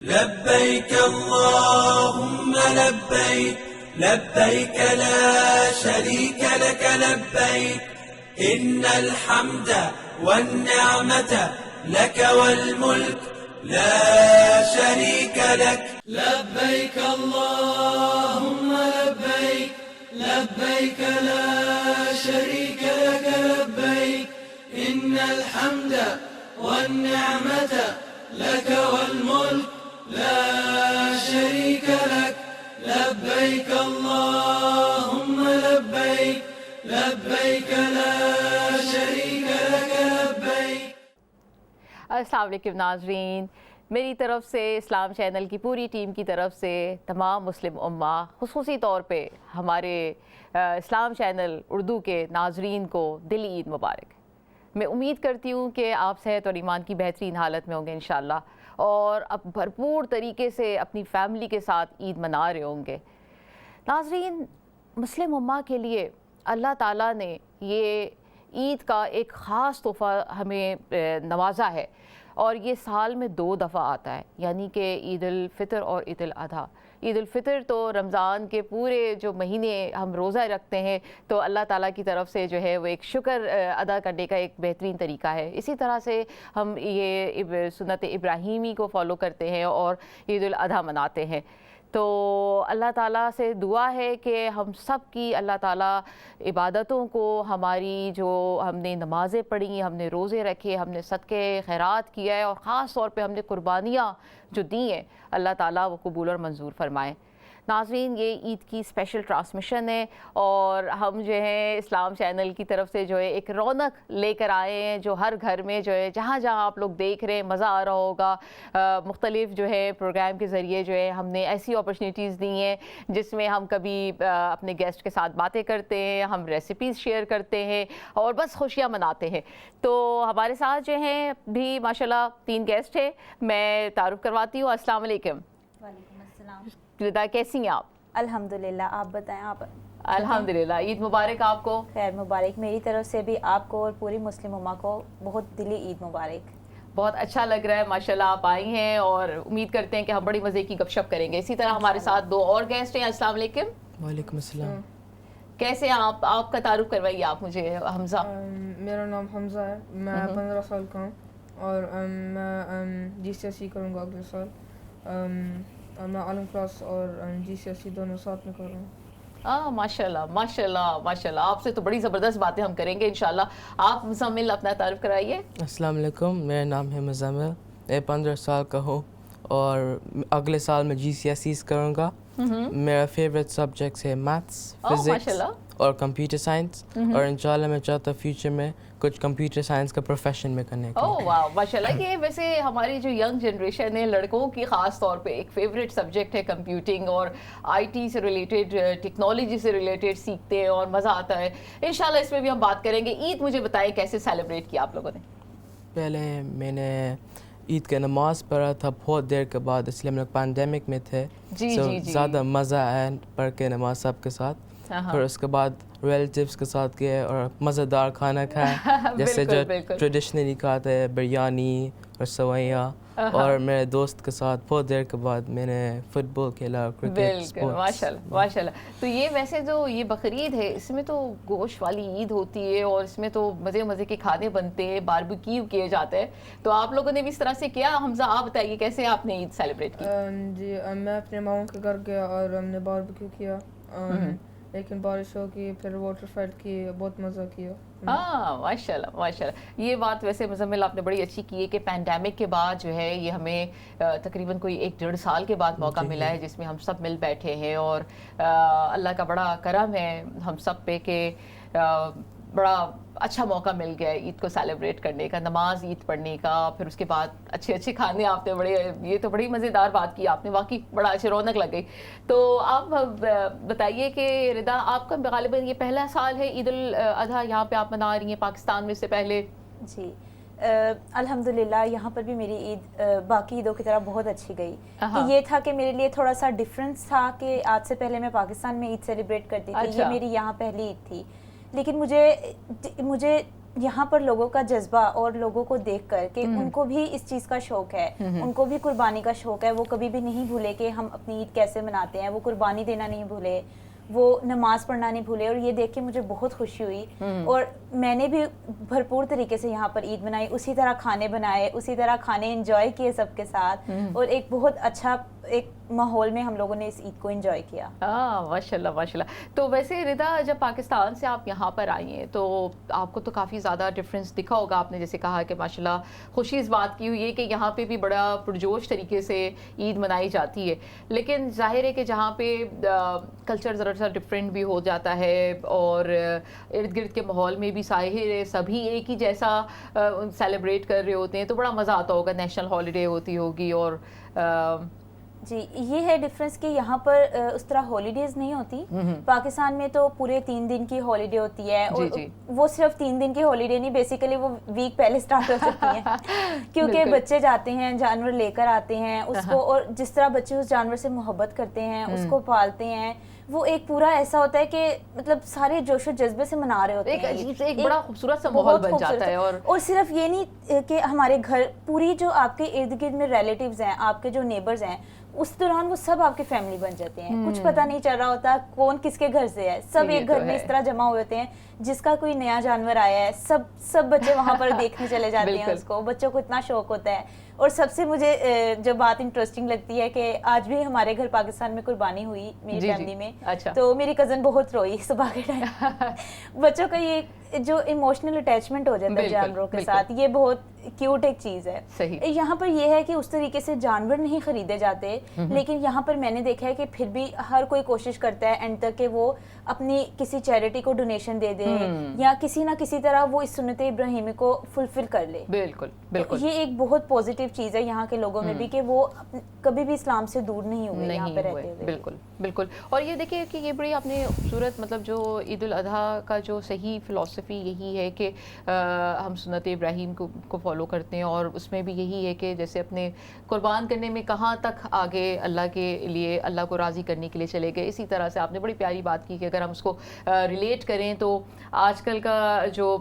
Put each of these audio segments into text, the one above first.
لبيك اللهم لبيك لبيك لا شريك لك لبيك إن الحمد والنعمة لك والملك لا شريك لك لبيك اللهم لبيك لبيك لا شريك لك لبيك إن الحمد والنعمة لك والملك لا شريك لك لبيك اللهم لبيك لبيك لا شريك لك لبيك. السلام علیکم ناظرین، میری طرف سے اسلام چینل کی پوری ٹیم کی طرف سے تمام مسلم امہ، خصوصی طور پہ ہمارے اسلام چینل اردو کے ناظرین کو دلی عید مبارک. میں امید کرتی ہوں کہ آپ صحت اور ایمان کی بہترین حالت میں ہوں گے انشاءاللہ، اور اب بھرپور طریقے سے اپنی فیملی کے ساتھ عید منا رہے ہوں گے. ناظرین، مسلم امہ کے لیے اللہ تعالیٰ نے یہ عید کا ایک خاص تحفہ ہمیں نوازا ہے، اور یہ سال میں 2 دفعہ آتا ہے، یعنی کہ عید الفطر اور عید الاضحیٰ. عید الفطر تو رمضان کے پورے جو مہینے ہم روزہ رکھتے ہیں تو اللہ تعالیٰ کی طرف سے جو ہے وہ ایک شکر ادا کرنے کا ایک بہترین طریقہ ہے. اسی طرح سے ہم یہ سنت ابراہیمی کو فالو کرتے ہیں اور عید الاضحیٰ مناتے ہیں. تو اللہ تعالیٰ سے دعا ہے کہ ہم سب کی اللہ تعالیٰ عبادتوں کو، ہماری جو ہم نے نمازیں پڑھی، ہم نے روزے رکھے، ہم نے صدقے خیرات کیا ہے، اور خاص طور پہ ہم نے قربانیاں جو دی ہیں، اللہ تعالیٰ وہ قبول اور منظور فرمائیں. ناظرین، یہ عید کی اسپیشل ٹرانسمیشن ہے، اور ہم جو ہے اسلام چینل کی طرف سے جو ہے ایک رونق لے کر آئے ہیں، جو ہر گھر میں جو ہے جہاں جہاں آپ لوگ دیکھ رہے ہیں مزہ آ رہا ہوگا. مختلف جو ہے پروگرام کے ذریعے جو ہے ہم نے ایسی اپرچونیٹیز دی ہیں جس میں ہم کبھی اپنے گیسٹ کے ساتھ باتیں کرتے ہیں، ہم ریسیپیز شیئر کرتے ہیں، اور بس خوشیاں مناتے ہیں. تو ہمارے ساتھ جو ہیں بھی ماشاءاللہ 3 گیسٹ ہیں. میں تعارف کرواتی ہوں. السلام علیکم. وعلیکم السلام. ردا، کیسی ہیں آپ؟ الحمدللہ. آپ بتائیں. آپ؟ الحمدللہ. عید مبارک آپ کو. خیر مبارک. میری طرف سے بھی آپ کو اور پوری مسلم امہ کو بہت دلی عید مبارک. بہت اچھا لگ رہا ہے ماشاءاللہ آپ آئی ہیں، اور امید کرتے ہیں کہ ہم بڑی مزے کی گپ شپ کریں گے. اسی طرح ہمارے ساتھ 2 اور گیسٹ ہیں. السلام علیکم. وعلیکم السلام. کیسے ہیں آپ؟ آپ کا تعارف کروائیے آپ مجھے. حمزہ. میرا نام حمزہ ہے. میں 15 سال کا ہوں، اور میں GCSE کروں گا اگلے سال. میں عالم کلاس اور GCSE دونوں ساتھ میں کر رہا ہوں. ماشاءاللہ ماشاءاللہ ماشاءاللہ. آپ سے تو بڑی زبردست باتیں ہم کریں گے انشاءاللہ. آپ مزمل اپنا تعارف کرائیے. السلام علیکم. میرا نام ہے مزمل. میں 15 سال کا ہوں، اور اگلے سال میں GCSEs کروں گا. میرا فیوریٹ سبجیکٹس ہے میتھس، فزکس اور کمپیوٹر سائنس، اور انشاءاللہ میں چاہتا ہوں فیوچر میں کچھ کمپیوٹر سائنس کا پروفیشن میں کرنے کا. واہ ماشاءاللہ. یہ ویسے ہماری جو ینگ جنریشن ہے، لڑکوں کی خاص طور پہ ایک فیوریٹ سبجیکٹ ہے کمپیوٹنگ، اور IT سے ریلیٹڈ، ٹیکنالوجی سے ریلیٹڈ سیکھتے ہیں اور مزہ آتا ہے. انشاءاللہ اس میں بھی ہم بات کریں گے. عید مجھے بتائیں کیسے سیلیبریٹ کیا آپ لوگوں نے؟ پہلے میں نے عید کا نماز پڑھا تھا بہت دیر کے بعد، اس لیے ہم لوگ پینڈیمک میں تھے. زیادہ مزہ آیا پڑھ کے نماز سب کے ساتھ. پھر اس کے بعد ریلیٹیوس کے ساتھ گئے اور مزیدار کھانا کھایا، جیسے جو ٹریڈیشنلی کھاتے ہیں، بریانی اور سوئیاں. اور میرے دوست کے ساتھ بہت دیر کے بعد میں نے فٹ بال کھیلا، کرکٹ. ماشاءاللہ ماشاءاللہ. تو یہ ویسے جو یہ بقرعید ہے، اس میں تو گوشت والی عید ہوتی ہے، اور اس میں تو مزے مزے کے کھانے بنتے ہیں، باربیکیو کیے جاتے ہیں. تو آپ لوگوں نے بھی اس طرح سے کیا؟ حمزہ آپ بتائیے کیسے آپ نے عید سیلیبریٹ کی؟ جی میں اپنے ماؤں کے گھر گیا اور ہم نے باربیکیو کیا، لیکن بارش ہو گئی، پھر واٹر فائٹ کی، بہت مزہ کیا. ماشاءاللہ ماشاءاللہ. یہ بات ویسے مزمل آپ نے بڑی اچھی کی ہے کہ پینڈیمک کے بعد جو ہے یہ ہمیں تقریباً کوئی 1-1.5 سال کے بعد موقع ملا ہے جس میں ہم سب مل بیٹھے ہیں، اور اللہ کا بڑا کرم ہے ہم سب پہ کہ بڑا اچھا موقع مل گیا ہے عید کو سیلیبریٹ کرنے کا، نماز عید پڑھنے کا، پھر اس کے بعد اچھے اچھے کھانے. آپ نے بڑے، یہ تو بڑی مزیدار بات کی آپ نے، واقعی بڑا اچھے رونق لگ گئی. تو آپ بتائیے کہ ردا، آپ کا غالباً یہ پہلا سال ہے عید الاضحیٰ یہاں پہ آپ منا رہی ہیں پاکستان میں، اس سے پہلے؟ جی الحمدللہ یہاں پر بھی میری عید باقی عیدوں کی طرح بہت اچھی گئی. کہ یہ تھا کہ میرے لیے تھوڑا سا ڈفرینس تھا کہ آج سے پہلے میں پاکستان میں عید سیلیبریٹ کرتی تھی، یہ میری یہاں پہلی عید تھی. لیکن مجھے یہاں پر لوگوں کا جذبہ اور لوگوں کو دیکھ کر کہ ان کو بھی اس چیز کا شوق ہے, ان کو بھی قربانی کا شوق ہے, وہ کبھی بھی نہیں بھولے کہ ہم اپنی عید کیسے مناتے ہیں, وہ قربانی دینا نہیں بھولے, وہ نماز پڑھنا نہیں بھولے. اور یہ دیکھ کے مجھے بہت خوشی ہوئی, اور میں نے بھی بھرپور طریقے سے یہاں پر عید منائی, اسی طرح کھانے بنائے, اسی طرح کھانے انجوائے کیے سب کے ساتھ, اور ایک بہت اچھا ایک ماحول میں ہم لوگوں نے اس عید کو انجوائے کیا. ماشاء اللہ ماشاء اللہ. تو ویسے ردا, جب پاکستان سے آپ یہاں پر آئی ہیں تو آپ کو تو کافی زیادہ ڈفرینس دکھا ہوگا. آپ نے جیسے کہا کہ ماشاء اللہ خوشی اس بات کی ہوئی ہے کہ یہاں پہ بھی بڑا پرجوش طریقے سے عید منائی جاتی ہے, لیکن ظاہر ہے کہ جہاں پہ کلچر ذرا سا ڈفرینٹ بھی ہو جاتا ہے, اور ارد گرد کے ماحول میں بھی ظاہر ہے سبھی ایک ہی جیسا سیلیبریٹ کر رہے ہوتے ہیں, تو بڑا مزہ آتا ہوگا, نیشنل ہالیڈے ہوتی ہوگی. اور جی یہ ہے ڈفرینس کہ یہاں پر اس طرح ہالیڈیز نہیں ہوتی. پاکستان میں تو پورے 3 دن کی ہالیڈے ہوتی ہے, اور وہ صرف 3 دن کی ہالیڈے نہیں, بیسیکلی وہ ویک پہلے سٹارٹ ہو سکتی ہیں, کیونکہ بچے جاتے ہیں, جانور لے کر آتے ہیں اس کو, اور جس طرح بچے اس جانور سے محبت کرتے ہیں, اس کو پالتے ہیں, وہ ایک پورا ایسا ہوتا ہے کہ مطلب سارے جوش و جذبے سے منا رہے ہوتے ہیں. ایک عجیب سے ایک بڑا خوبصورت سا ماحول بن جاتا ہے. اور صرف یہ نہیں کہ ہمارے گھر, پوری جو آپ کے ارد گرد میں ریلیٹیوز ہیں, آپ کے جو نیبرز ہیں, اس دوران وہ سب آپ کی فیملی بن جاتے ہیں. کچھ پتہ نہیں چل رہا ہوتا کون کس کے گھر سے ہے, سب ایک گھر میں اس طرح جمع ہوئے ہوتے ہیں. جس کا کوئی نیا جانور آیا ہے, سب بچے وہاں پر دیکھنے چلے جاتے ہیں اس کو. بچوں کو اتنا شوق ہوتا ہے. اور سب سے مجھے جو بات انٹرسٹنگ لگتی ہے کہ آج بھی ہمارے گھر پاکستان میں قربانی ہوئی میری فیملی میں, تو میری کزن بہت روئی صبح کے ٹائم. بچوں کا یہ جو ایموشنل اٹیچمنٹ ہو جاتا ہے جانوروں کے ساتھ, یہ بہت کیوٹ ایک چیز ہے. یہاں پر یہ ہے کہ اس طریقے سے جانور نہیں خریدے جاتے, لیکن یہاں پر میں نے دیکھا ہے کہ پھر بھی ہر کوئی کوشش کرتا ہے اینڈ تک کہ وہ اپنی کسی چیریٹی کو ڈونیشن دے دے, یا کسی نہ کسی طرح وہ اس سنت ابراہیمی کو فلفل کر لے. بالکل بالکل. یہ ایک بہت پازیٹیو چیز ہے یہاں کے لوگوں میں بھی, کہ وہ کبھی بھی اسلام سے دور نہیں ہوئے یہاں پہ رہتے ہوئے. بالکل بالکل. اور یہ دیکھیے کہ یہ بڑی آپ نے خوبصورت, مطلب جو عید الاضحیٰ کا جو صحیح فلسفی یہی ہے کہ ہم سنت ابراہیم کو فالو کرتے ہیں, اور اس میں بھی یہی ہے کہ جیسے اپنے قربان کرنے میں کہاں تک آگے اللہ کے لیے, اللہ کو راضی کرنے کے لیے چلے گئے. اسی طرح سے آپ نے بڑی پیاری بات کی کہ اگر ہم اس کو ریلیٹ کریں تو آج کل کا جو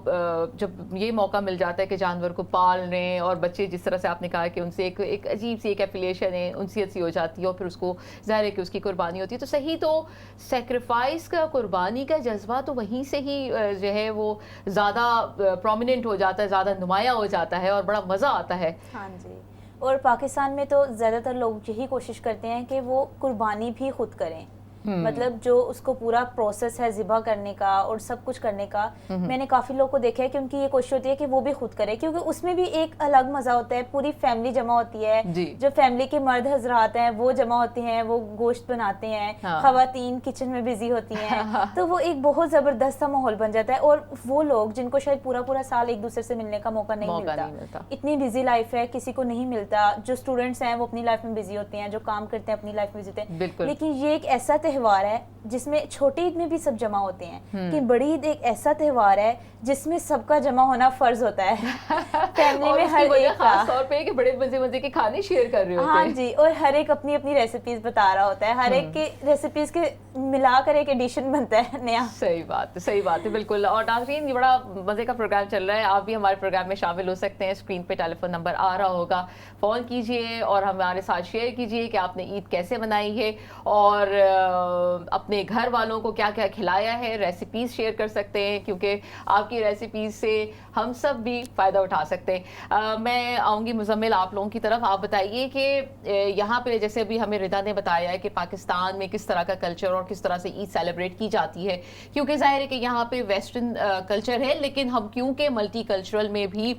جب یہ موقع مل جاتا ہے کہ جانور کو پال رہے ہیں, اور بچے جس طرح سے آپ نے کہا کہ ان سے ایک عجیب سی ایک ایفیلیشن ہے, انسیت سی ہو جاتی ہے, اور پھر اس کو ظاہر ہے کہ اس کی قربانی ہوتی ہے. تو صحیح تو سیکریفائس کا, قربانی کا جذبہ تو وہیں سے ہی جو ہے وہ زیادہ پرومیننٹ ہو جاتا ہے, زیادہ نمایاں ہو جاتا ہے, اور بڑا مزہ آتا ہے. ہاں جی. اور پاکستان میں تو زیادہ تر لوگ یہی کوشش کرتے ہیں کہ وہ قربانی بھی خود کریں, مطلب جو اس کو پورا پروسیس ہے ذبح کرنے کا اور سب کچھ کرنے کا. میں نے کافی لوگ کو دیکھا ہے کہ ان کی یہ کوشش ہوتی ہے کہ وہ بھی خود کرے, کیونکہ اس میں بھی ایک الگ مزہ ہوتا ہے. پوری فیملی جمع ہوتی ہے, جو فیملی کے مرد حضرات ہیں وہ جمع ہوتے ہیں, وہ گوشت بناتے ہیں, خواتین کچن میں بزی ہوتی ہیں, تو وہ ایک بہت زبردست سا ماحول بن جاتا ہے. اور وہ لوگ جن کو شاید پورا سال ایک دوسرے سے ملنے کا موقع نہیں ملتا, اتنی بزی لائف ہے, کسی کو نہیں ملتا. جو اسٹوڈنٹس ہیں وہ اپنی لائف میں بزی ہوتے ہیں, جو کام کرتے ہیں اپنی لائف میں بزی ہوتے ہیں, لیکن یہ ایک ایسا تہوار ہے جس میں چھوٹی عید میں بھی سب جمع ہوتے ہیں, کہ بڑی عید ایک ایسا تہوار ہے جس میں سب کا جمع ہونا فرض ہوتا ہے فیملی میں. ہر ایک خاص طور پہ کہ بڑے مزے کے کھانے شیئر کر رہے ہوتے ہیں. ہاں جی, اور ہر ایک اپنی اپنی ریسیپیز بتا رہا ہوتا ہے, ہر ایک کے ریسیپیز کے ملا کر ایک ایڈیشن بنتا ہے نیا. صحیح بات ہے بالکل. اور ناظرین, یہ بڑا مزے کا پروگرام چل رہا ہے, آپ بھی ہمارے پروگرام میں شامل ہو سکتے ہیں. اسکرین پہ ٹیلی فون نمبر آ رہا ہوگا, فون کیجئے اور ہمارے ساتھ شیئر کیجئے کہ آپ نے عید کیسے منائی ہے, اور اپنے گھر والوں کو کیا کیا کھلایا ہے. ریسیپیز شیئر کر سکتے ہیں, کیونکہ آپ کی ریسیپیز سے ہم سب بھی فائدہ اٹھا سکتے ہیں. میں آؤں گی مزمل آپ لوگوں کی طرف. آپ بتائیے کہ یہاں پہ جیسے ابھی ہمیں ردا نے بتایا ہے کہ پاکستان میں کس طرح کا کلچر اور کس طرح سے عید سیلیبریٹ کی جاتی ہے, کیونکہ ظاہر ہے کہ یہاں پہ ویسٹرن کلچر ہے, لیکن ہم کیونکہ ملٹی کلچرل میں بھی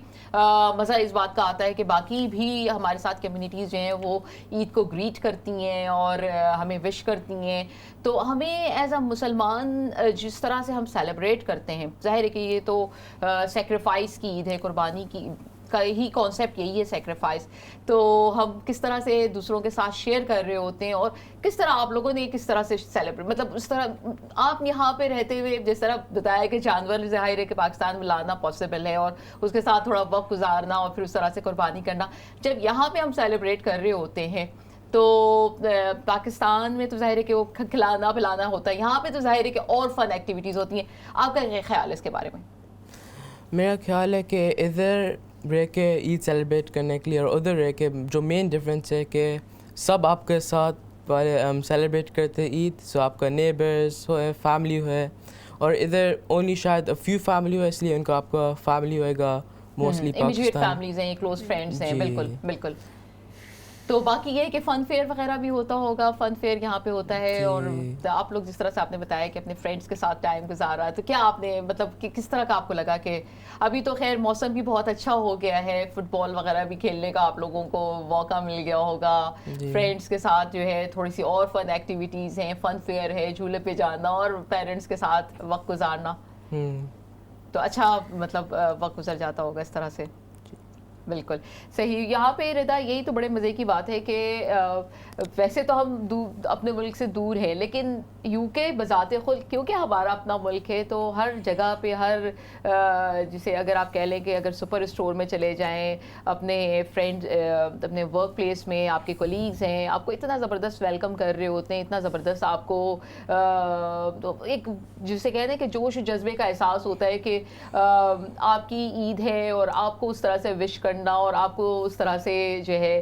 مزہ اس بات کا آتا ہے کہ باقی بھی ہمارے ساتھ کمیونٹیز جو ہیں وہ عید کو گریٹ کرتی ہیں اور ہمیں وش کرتی ہیں. تو ہمیں ایز اے مسلمان جس طرح سے ہم سیلیبریٹ کرتے ہیں, ظاہر ہے کہ یہ تو سیکریفائس کی عید ہے, قربانی کی کا ہی کانسیپٹ یہی ہے, سیکریفائس. تو ہم کس طرح سے دوسروں کے ساتھ شیئر کر رہے ہوتے ہیں, اور کس طرح آپ لوگوں نے کس طرح سے سیلیبریٹ, مطلب اس طرح آپ یہاں پہ رہتے ہوئے جس طرح بتایا کہ جانور ظاہر ہے کہ پاکستان میں لانا پاسبل ہے, اور اس کے ساتھ تھوڑا وقت گزارنا, اور پھر اس طرح سے قربانی کرنا. جب یہاں پہ ہم سیلیبریٹ کر رہے ہوتے ہیں تو پاکستان میں تو ظاہر ہے کہ وہ کھلانا پلانا ہوتا ہے, یہاں پہ تو ظاہر ہے کہ اور فن ایکٹیویٹیز ہوتی ہیں. آپ کا کیا خیال ہے اس کے بارے میں؟ میرا خیال ہے کہ ادھر رہ کے عید سیلیبریٹ کرنے کے لیے اور ادھر رہ کے جو مین ڈفرینس ہے کہ سب آپ کے ساتھ سیلیبریٹ کرتے عید. سو آپ کا نیبرس ہو ہے, فیملی ہے, اور ادھر اونلی شاید فیو فیملی ہو, اس لیے ان کا آپ کا فیملی ہوئے گا موسٹلی امیڈیٹ پاکستان. فیملیز ہیں, کلوز فرینڈس ہیں. بالکل بالکل. تو باقی یہ ہے کہ فن فیئر وغیرہ بھی ہوتا ہوگا, فن فیئر یہاں پہ ہوتا ہے, اور آپ لوگ جس طرح سے آپ نے بتایا کہ اپنے فرینڈس کے ساتھ ٹائم گزارا, تو کیا آپ نے مطلب کہ کس طرح کا آپ کو لگا کہ ابھی تو خیر موسم بھی بہت اچھا ہو گیا ہے, فٹ بال وغیرہ بھی کھیلنے کا آپ لوگوں کو موقع مل گیا ہوگا, فرینڈس کے ساتھ جو ہے تھوڑی سی اور فن ایکٹیویٹیز ہیں, فن فیئر ہے, جھولے پہ جانا اور پیرنٹس کے ساتھ وقت گزارنا, تو اچھا مطلب وقت گزر جاتا ہوگا اس طرح سے. بالکل صحیح. یہاں پہ رضا یہی تو بڑے مزے کی بات ہے کہ ویسے تو ہم اپنے ملک سے دور ہیں, لیکن یو کے بذات خود کیونکہ ہمارا اپنا ملک ہے, تو ہر جگہ پہ ہر جسے اگر آپ کہہ لیں کہ اگر سپر اسٹور میں چلے جائیں, اپنے فرینڈ اپنے ورک پلیس میں آپ کے کولیگز ہیں, آپ کو اتنا زبردست ویلکم کر رہے ہوتے ہیں, اتنا زبردست آپ کو ایک جسے کہتے ہیں کہ جوش و جذبے کا احساس ہوتا ہے کہ آپ کی عید ہے اور آپ کو اس طرح سے وش کرنا اور آپ کو اس طرح سے جو ہے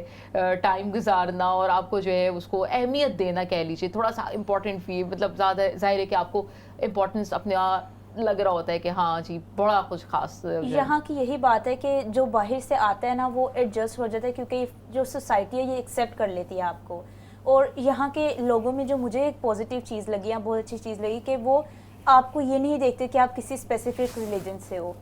ٹائم گزارنا اور آپ کو جو ہے اس کو اہمیت دینا کہہ لیجیے, تھوڑا سا امپورٹنٹ فیل, مطلب زیادہ ظاہر ہے کہ آپ کو امپورٹنس اپنے لگ رہا ہوتا ہے کہ ہاں جی بڑا کچھ خاص. یہاں کی یہی بات ہے کہ جو باہر سے آتا ہے نا وہ ایڈجسٹ ہو جاتا ہے, کیونکہ جو سوسائٹی ہے یہ ایکسیپٹ کر لیتی ہے آپ کو. اور یہاں کے لوگوں میں جو مجھے ایک پازیٹیو چیز لگی ہے, بہت اچھی چیز لگی, کہ وہ آپ کو یہ نہیں دیکھتے کہ آپ کسی اسپیسیفک ریلیجن سے ہو,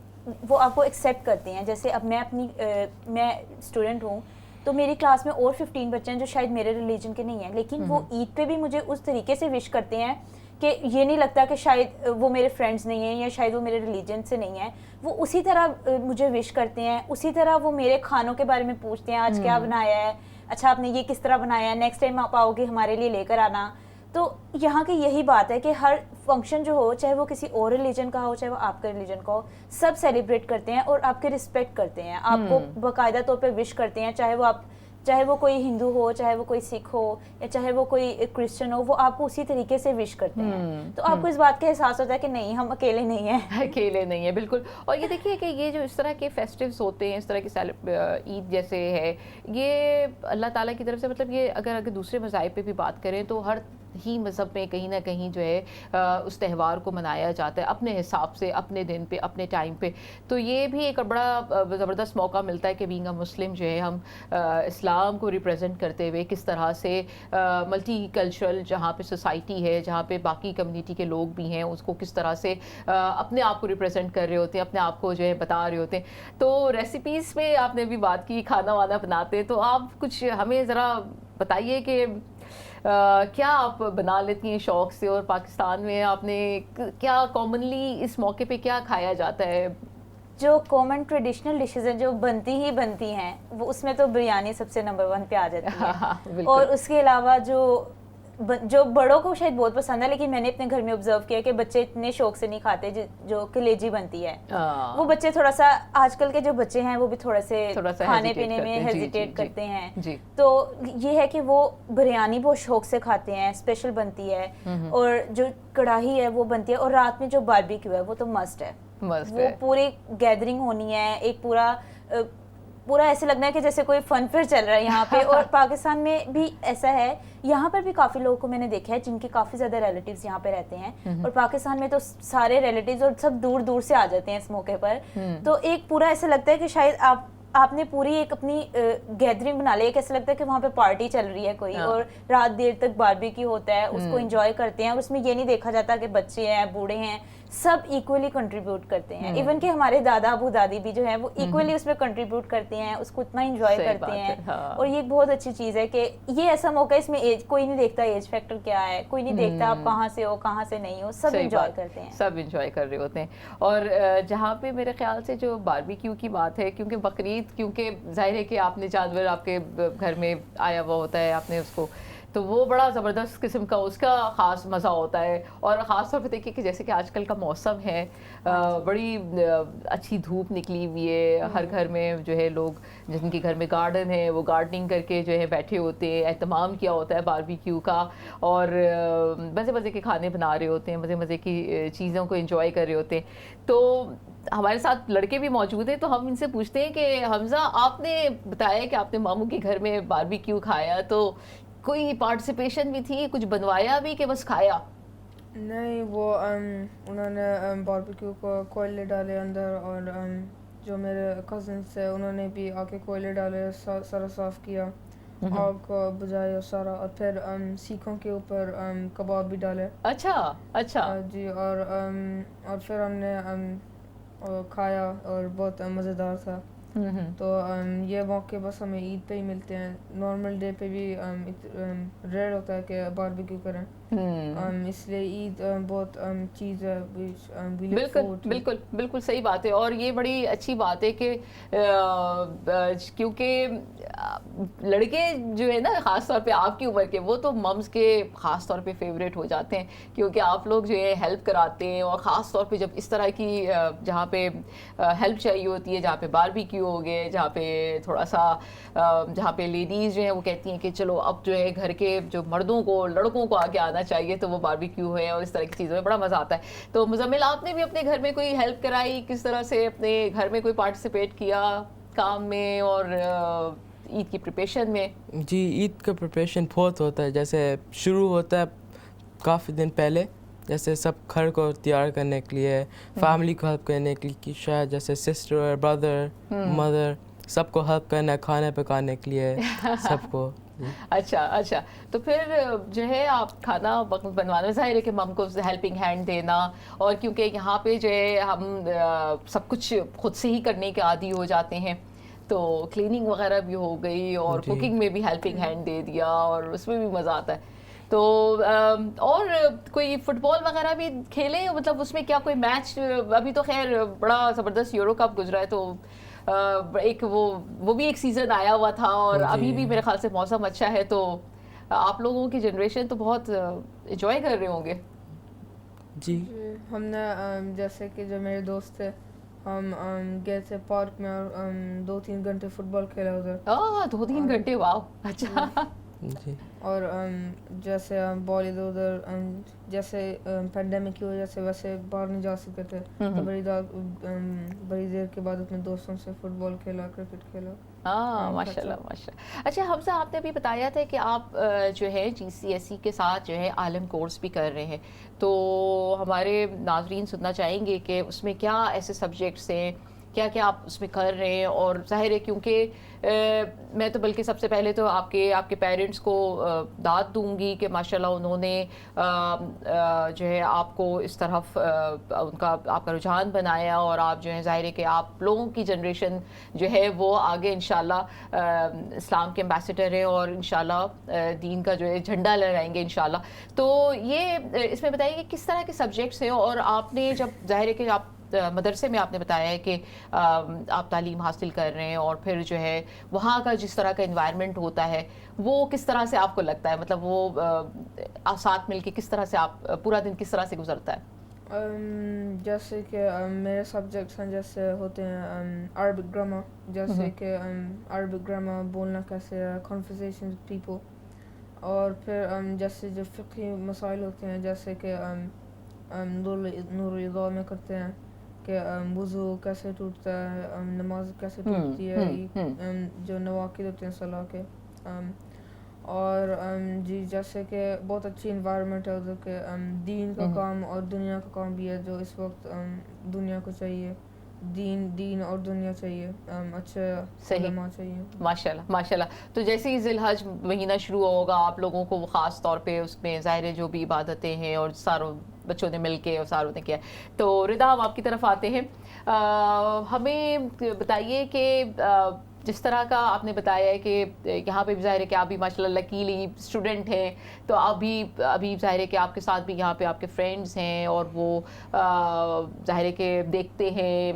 وہ آپ کو ایکسیپٹ کرتے ہیں. جیسے اب میں اسٹوڈنٹ ہوں, تو میری کلاس میں اور 15 بچے ہیں جو شاید میرے ریلیجن کے نہیں ہیں, لیکن وہ عید پہ بھی مجھے اس طریقے سے وش کرتے ہیں کہ یہ نہیں لگتا کہ شاید وہ میرے فرینڈز نہیں ہیں یا شاید وہ میرے ریلیجن سے نہیں ہیں. وہ اسی طرح مجھے وش کرتے ہیں, اسی طرح وہ میرے کھانوں کے بارے میں پوچھتے ہیں, آج کیا بنایا ہے, اچھا آپ نے یہ کس طرح بنایا ہے, نیکسٹ ٹائم آپ آؤ گے ہمارے لیے لے کر آنا. تو یہاں کی یہی بات ہے کہ ہر فنکشن جو ہو, چاہے وہ کسی اور ریلیجن کا ہو چاہے وہ آپ کا ریلیجن کا ہو, سب سیلیبریٹ کرتے ہیں اور آپ کے رسپیکٹ کرتے ہیں, آپ کو باقاعدہ طور پہ وش کرتے ہیں, چاہے وہ کوئی ہندو ہو, چاہے وہ کوئی سکھ ہو, یا چاہے وہ کوئی کرسچن ہو, وہ آپ کو اسی طریقے سے وش کرتے ہیں. تو آپ کو اس بات کا احساس ہوتا ہے کہ نہیں ہم اکیلے نہیں ہیں, اکیلے نہیں ہیں. بالکل. اور یہ دیکھیے کہ یہ جو اس طرح کے فیسٹیوز ہوتے ہیں, اس طرح کی عید جیسے ہے, یہ اللہ تعالیٰ کی طرف سے, مطلب یہ اگر دوسرے مذاہب پہ بھی بات کریں تو ہر ہی مذہب میں کہیں نہ کہیں جو ہے اس تہوار کو منایا جاتا ہے اپنے حساب سے, اپنے دن پہ, اپنے ٹائم پہ. تو یہ بھی ایک بڑا زبردست موقع ملتا ہے کہ بینگ اے مسلم جو ہے ہم اسلام کو ریپرزینٹ کرتے ہوئے کس طرح سے ملٹی کلچرل جہاں پہ سوسائٹی ہے, جہاں پہ باقی کمیونٹی کے لوگ بھی ہیں, اس کو کس طرح سے اپنے آپ کو ریپرزینٹ کر رہے ہوتے ہیں, اپنے آپ کو جو ہے بتا رہے ہوتے ہیں. تو ریسیپیز پہ آپ نے بھی بات کی, کھانا وانا بناتے, تو آپ کچھ ہمیں ذرا بتائیے کہ کیا آپ بنا لیتی ہیں شوق سے, اور پاکستان میں آپ نے کیا کامنلی اس موقع پہ کیا کھایا جاتا ہے؟ جو کامن ٹریڈیشنل ڈشز ہیں جو بنتی ہیں وہ اس میں تو بریانی سب سے نمبر 1 پہ آ جاتی ہے. اور اس کے علاوہ جو بڑوں کو شاید بہت پسند ہے, لیکن میں نے اپنے گھر میں آبزرو کیا کہ بچے اتنے شوق سے نہیں کھاتے, جو کلیجی بنتی ہے وہ بچے تھوڑا سا, آج کل کے جو بچے ہیں وہ بھی تھوڑا سے کھانے پینے میں ہیزیٹیٹ کرتے ہیں. تو یہ ہے کہ وہ بریانی بہت شوق سے کھاتے ہیں, اسپیشل بنتی ہے, اور جو کڑاہی ہے وہ بنتی ہے, اور رات میں جو باربیکیو ہے وہ تو مسٹ ہے. وہ پوری گیدرنگ ہونی ہے, ایک پورا ایسے لگنا ہے کہ جیسے کوئی فن فیئر چل رہا ہے یہاں پہ. اور پاکستان میں بھی ایسا ہے, یہاں پر بھی کافی لوگوں کو میں نے دیکھا ہے جن کے کافی زیادہ ریلیٹیوز یہاں پہ رہتے ہیں, اور پاکستان میں تو سارے ریلیٹیوز اور سب دور دور سے آ جاتے ہیں اس موقع پر. تو ایک پورا ایسا لگتا ہے کہ شاید آپ نے پوری ایک اپنی گیدرنگ بنا لی ہے, کیسے لگتا ہے کہ وہاں پہ پارٹی چل رہی ہے کوئی, اور رات دیر تک باربیکیو ہوتا ہے, اس کو انجوائے کرتے ہیں, اور اس میں یہ نہیں دیکھا جاتا کہ بچے ہیں بوڑھے ہیں, سب ایکولی کنٹریبیوٹ کرتے ہیں. ایون کہ ہمارے دادا ابو دادی بھی جو ہیں وہ ایکولی اس میں کنٹریبیوٹ کرتے ہیں, اس کو اتنا انجوائے کرتے ہیں. اور یہ ایک بہت اچھی چیز ہے کہ یہ ایسا موقع ہے, اس میں کوئی نہیں دیکھتا ایج فیکٹر کیا ہے, کوئی نہیں دیکھتا آپ کہاں سے ہو کہاں سے نہیں ہو, سب انجوائے کرتے ہیں, سب انجوائے کر رہے ہوتے ہیں. اور جہاں پہ میرے خیال سے جو باربیکیو کی بات ہے, کیونکہ بقرعید کیونکہ ظاہر ہے کہ آپ نے جانور آپ کے گھر میں آیا ہوا ہوتا ہے, آپ نے اس کو, تو وہ بڑا زبردست قسم کا اس کا خاص مزہ ہوتا ہے. اور خاص طور پہ دیکھیے کہ جیسے کہ آج کل کا موسم ہے, بڑی اچھی دھوپ نکلی ہوئی ہے, ہر گھر میں جو ہے لوگ جن کے گھر میں گارڈن ہے وہ گارڈننگ کر کے جو ہے بیٹھے ہوتے ہیں, اہتمام کیا ہوتا ہے باربیکیو کا, اور مزے مزے کے کھانے بنا رہے ہوتے ہیں, مزے مزے کی چیزوں کو انجوائے کر رہے ہوتے ہیں. تو ہمارے ساتھ لڑکے بھی موجود ہیں, تو ہم ان سے پوچھتے ہیں کہ حمزہ, آپ نے بتایا کہ آپ نے ماموں کے گھر میں باربیکیو کھایا, تو کوئی پارٹیسپیشن بھی تھی, کچھ بنوایا بھی کہ بس کھایا؟ نہیں, وہ انہوں نے باربیکیو کو کوئلے ڈالے اندر, اور جو میرے کزنس تھے انہوں نے بھی آ کے کوئلے ڈالے, سارا صاف کیا, آگ کو بجھایا سارا, اور پھر سیخوں کے اوپر کباب بھی ڈالے. اچھا اچھا جی, اور پھر ہم نے کھایا اور بہت مزیدار تھا. تو یہ موقع بس ہمیں عید پہ ہی ملتے ہیں, نارمل ڈے پہ بھی ریئر ہوتا ہے کہ باربیکیو کریں, اس لیے عید بہت چیز ہے. بالکل بالکل بالکل صحیح بات ہے, اور یہ بڑی اچھی بات ہے کہ کیونکہ لڑکے جو ہے نا, خاص طور پہ آپ کی عمر کے, وہ تو ممز کے خاص طور پہ فیوریٹ ہو جاتے ہیں, کیونکہ آپ لوگ جو ہے ہیلپ کراتے ہیں, اور خاص طور پہ جب اس طرح کی جہاں پہ ہیلپ چاہیے ہوتی ہے, جہاں پہ باربیکیو ہو گئے, جہاں پہ تھوڑا سا جہاں پہ لیڈیز جو ہیں وہ کہتی ہیں کہ چلو اب جو ہے گھر کے جو مردوں کو, لڑکوں کو آگے آنا چاہیے, تو وہ باربیکیو ہے اور اس طرح کی چیزوں میں بڑا مزہ آتا ہے. تو مزمل, آپ نے بھی اپنے گھر میں کوئی ہیلپ کرائی, کس طرح سے اپنے گھر میں کوئی پارٹیسپیٹ کیا کام میں اور عید کی پریپریشن میں؟ جی, عید کا پریپریشن بہت ہوتا ہے. جیسے شروع ہوتا ہے کافی دن پہلے, جیسے سب گھر کو تیار کرنے کے لیے, فیملی کو ہیلپ کرنے کے لیے, شاید جیسے سسٹر, بردر, مدر, سب کو ہیلپ کرنا ہے کھانے پکانے کے لیے سب کو. اچھا اچھا, تو پھر جو ہے آپ کھانا بنوانا, ظاہر ہے کہ مم کو ہیلپنگ ہینڈ دینا, اور کیونکہ یہاں پہ جو ہے ہم سب کچھ خود سے ہی کرنے کے عادی ہو جاتے ہیں, تو کلیننگ وغیرہ بھی ہو گئی, اور کوکنگ میں بھی ہیلپنگ ہینڈ دے دیا, اور اس میں بھی مزہ آتا ہے. تو اور کوئی فٹ بال وغیرہ بھی کھیلے, مطلب اس میں کیا کوئی میچ, ابھی تو خیر بڑا زبردست یورو کپ گزرا ہے, تو ایک وہ بھی ایک سیزن آیا ہوا تھا, اور ابھی بھی میرے خیال سے موسم اچھا ہے, تو آپ لوگوں کی جنریشن تو بہت انجوائے کر رہے ہوں گے. جی, ہم نے جیسے کہ جو میرے دوست تھے, ہم گئے تھے پارک میں, اور 2-3 گھنٹے فٹ بال کھیلا ادھر. 2-3 گھنٹے, واو, اچھا. جی, اور جیسے بال ادھر ادھر, جیسے پینڈیمک کی وجہ سے ویسے باہر نہیں جا سکتے تھے, تو بڑی دیر کے بعد اپنے دوستوں سے فٹ بال کھیلا, کرکٹ کھیلا. ماشاء اللہ ماشاء اللہ. اچھا حمزہ, آپ نے ابھی بتایا تھا کہ آپ جو ہے GCSE کے ساتھ جو ہے عالم کورس بھی کر رہے ہیں, تو ہمارے ناظرین سننا چاہیں گے کہ اس میں کیا ایسے سبجیکٹس ہیں, کیا کیا آپ اس میں کر رہے ہیں. اور ظاہر ہے کیونکہ میں تو بلکہ سب سے پہلے تو آپ کے پیرنٹس کو داد دوں گی کہ ماشاءاللہ انہوں نے جو ہے آپ کو اس طرف آپ کا رجحان بنایا, اور آپ جو ہے ظاہر ہے کہ آپ لوگوں کی جنریشن جو ہے وہ آگے انشاءاللہ اسلام کے ایمبیسڈر ہیں, اور انشاءاللہ دین کا جو ہے جھنڈا لہرائیں گے انشاءاللہ. تو یہ اس میں بتائیے کہ کس طرح کے سبجیکٹس ہیں, اور آپ نے جب ظاہر ہے کہ آپ مدرسے میں آپ نے بتایا ہے کہ آپ تعلیم حاصل کر رہے ہیں, اور پھر جو ہے وہاں کا جس طرح کا انوائرمنٹ ہوتا ہے وہ کس طرح سے آپ کو لگتا ہے, مطلب وہ ساتھ مل کے کس طرح سے آپ پورا دن کس طرح سے گزرتا ہے؟ جیسے کہ میرے سبجیکٹس ہیں, جیسے ہوتے ہیں عربک گرامر, جیسے کہ عربک گرامر بولنا کیسے ہے, کنورسیشن وتھ پیپل, اور پھر جیسے جو فقہی مسائل ہوتے ہیں, جیسے کہ نور الاضاء میں کرتے ہیں کہ وضو کیسے ٹوٹتا ہے, نماز کیسے ٹوٹتی ہے, جو نواقض ہوتے ہیں صلاح کے. اور جی, جیسے کہ بہت اچھی انوائرمنٹ ہے ادھر کے, دین کا کام اور دنیا کا کام بھی ہے, جو اس وقت دنیا کو چاہیے, دین اور دنیا چاہیے, اچھے علماء چاہیے. ماشاءاللہ ماشاءاللہ. تو جیسے ہی ذی الحج مہینہ شروع ہوگا, آپ لوگوں کو وہ خاص طور پہ اس میں ظاہر جو بھی عبادتیں ہیں اور ساروں بچوں نے مل کے اور ساروں نے کیا. تو رضا, ہم آپ کی طرف آتے ہیں, ہمیں بتائیے کہ جس طرح کا آپ نے بتایا ہے کہ یہاں پہ بھی ظاہر ہے کہ آپ بھی ماشاءاللہ لکیلی اسٹوڈنٹ ہیں, تو ابھی ظاہر ہے کہ آپ کے ساتھ بھی یہاں پہ آپ کے فرینڈس ہیں, اور وہ ظاہر ہے کہ دیکھتے ہیں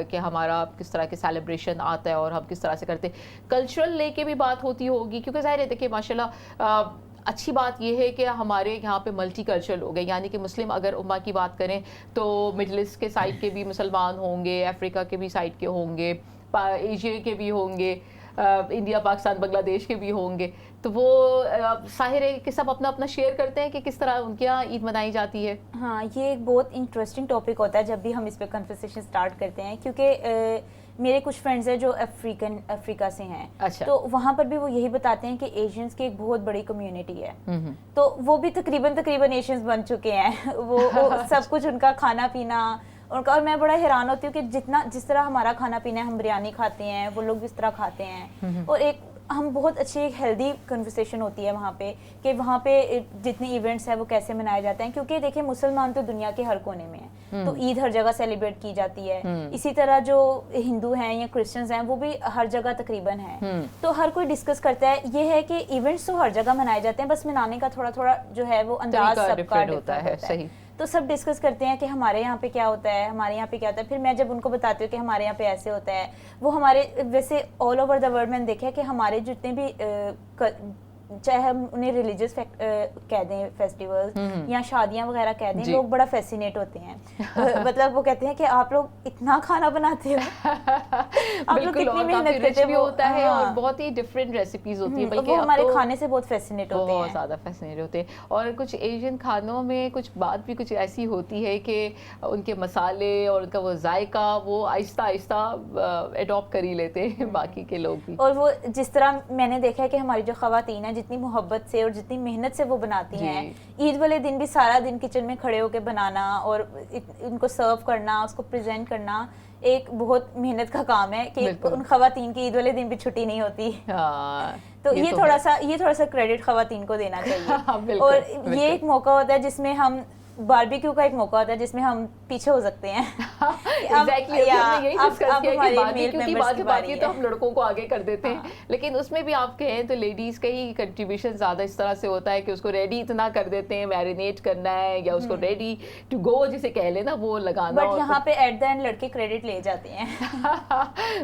کہ ہمارا کس طرح کے سیلیبریشن آتا ہے اور ہم کس طرح سے کرتے ہیں. کلچرل لے کے بھی بات ہوتی ہوگی, کیونکہ ظاہر ہے دیکھیں ماشاءاللہ اچھی بات یہ ہے کہ ہمارے یہاں پہ ملٹی کلچرل ہو گئے, یعنی کہ مسلم اگر امہ کی بات کریں تو مڈل ایسٹ کے سائڈ کے بھی مسلمان ہوں گے, افریقہ کے بھی سائڈ کے ہوں گے, ایشیا کے بھی ہوں گے, انڈیا پاکستان بنگلہ دیش کے بھی ہوں گے, تو وہ ظاہر ہے کہ سب اپنا اپنا شیئر کرتے ہیں کہ کس طرح ان کے یہاں عید منائی جاتی ہے. ہاں, یہ ایک بہت انٹرسٹنگ ٹاپک ہوتا ہے جب بھی ہم اس پہ کنورسیشن اسٹارٹ کرتے ہیں, کیونکہ میرے کچھ فرینڈز ہیں جو افریقہ سے ہیں. اچھا. تو وہاں پر بھی وہ یہی بتاتے ہیں کہ ایشینز کی ایک بہت بڑی کمیونٹی ہے, تو وہ بھی تقریباً ایشینز بن چکے ہیں. وہ سب کچھ ان کا کھانا پینا ان کا, اور میں بڑا حیران ہوتی ہوں کہ جس طرح ہمارا کھانا پینا ہے, ہم بریانی کھاتے ہیں, وہ لوگ بھی اس طرح کھاتے ہیں. اور ہم بہت اچھی ایک ہیلدی کنورسیشن ہوتی ہے وہاں پہ کہ وہاں پہ جتنے ایونٹس ہیں وہ کیسے منائے جاتے ہیں, کیونکہ دیکھیں مسلمان تو دنیا کے ہر کونے میں ہیں, تو عید ہر جگہ سیلیبریٹ کی جاتی ہے. اسی طرح جو ہندو ہیں یا کرسچنز ہیں وہ بھی ہر جگہ تقریباً ہیں, تو ہر کوئی ڈسکس کرتا ہے. یہ ہے کہ ایونٹس تو ہر جگہ منائے جاتے ہیں, بس منانے کا تھوڑا جو ہے وہ انداز سب کا ہوتا ہے. صحیح. تو سب ڈسکس کرتے ہیں کہ ہمارے یہاں پہ کیا ہوتا ہے, ہمارے یہاں پہ کیا ہوتا ہے. پھر میں جب ان کو بتاتی ہوں کہ ہمارے یہاں پہ ایسے ہوتا ہے, وہ ہمارے ویسے آل اوور دا ورلڈ میں نے دیکھا ہے کہ ہمارے جتنے بھی چاہے ہم انہیں ریلیجیس کہہ دیں فیسٹیولز یا شادیاں وغیرہ کہہ دیں, لوگ بڑا فیسینیٹ ہوتے ہیں. مطلب وہ کہتے ہیں کہ آپ لوگ اتنا کھانا بناتے ہو, آپ لوگ کتنی محنت کرتے بھی ہوتا ہے, اور بہت ہی ڈفرینٹ ریسیپیز ہوتی ہیں, بلکہ وہ ہمارے کھانے سے بہت فیسینیٹ ہوتے ہیں, بہت زیادہ فیسینیٹ ہوتے ہیں. اور کچھ ایشین کھانوں میں کچھ بات بھی کچھ ایسی ہوتی ہے کہ ان کے مسالے اور ان کا وہ ذائقہ وہ آہستہ آہستہ اڈاپٹ کر ہی لیتے ہیں باقی کے لوگ بھی. اور وہ جس طرح میں نے دیکھا ہے کہ ہماری جو خواتین ہیں جتنی محبت سے اور جتنی محنت سے وہ بناتی ہیں, عید والے دن بھی سارا دن کچن میں کھڑے ہو کے بنانا اور ان کو سرو کرنا, اس کو پریزنٹ کرنا, ایک بہت محنت کا کام ہے کہ ان خواتین کی عید والے دن بھی چھٹی نہیں ہوتی. تو یہ تھوڑا سا کریڈٹ خواتین کو دینا چاہیے. اور یہ ایک موقع ہوتا ہے جس میں ہم باربیکیو کا ایک موقع ہوتا ہے جس میں ہم پیچھے ہو سکتے ہیں. تو ہم لڑکوں کو آگے کر دیتے ہیں, لیکن اس میں بھی آپ کہیں تو لیڈیز کا ہی کنٹریبیوشن زیادہ اس طرح سے ہوتا ہے کہ اس کو ریڈی اتنا کر دیتے ہیں, میرینیٹ کرنا ہے یا اس کو ریڈی ٹو گو جسے کہہ لیں نا وہ لگانا. بٹ یہاں پہ ایٹ دا اینڈ لڑکے کریڈٹ لے جاتے ہیں.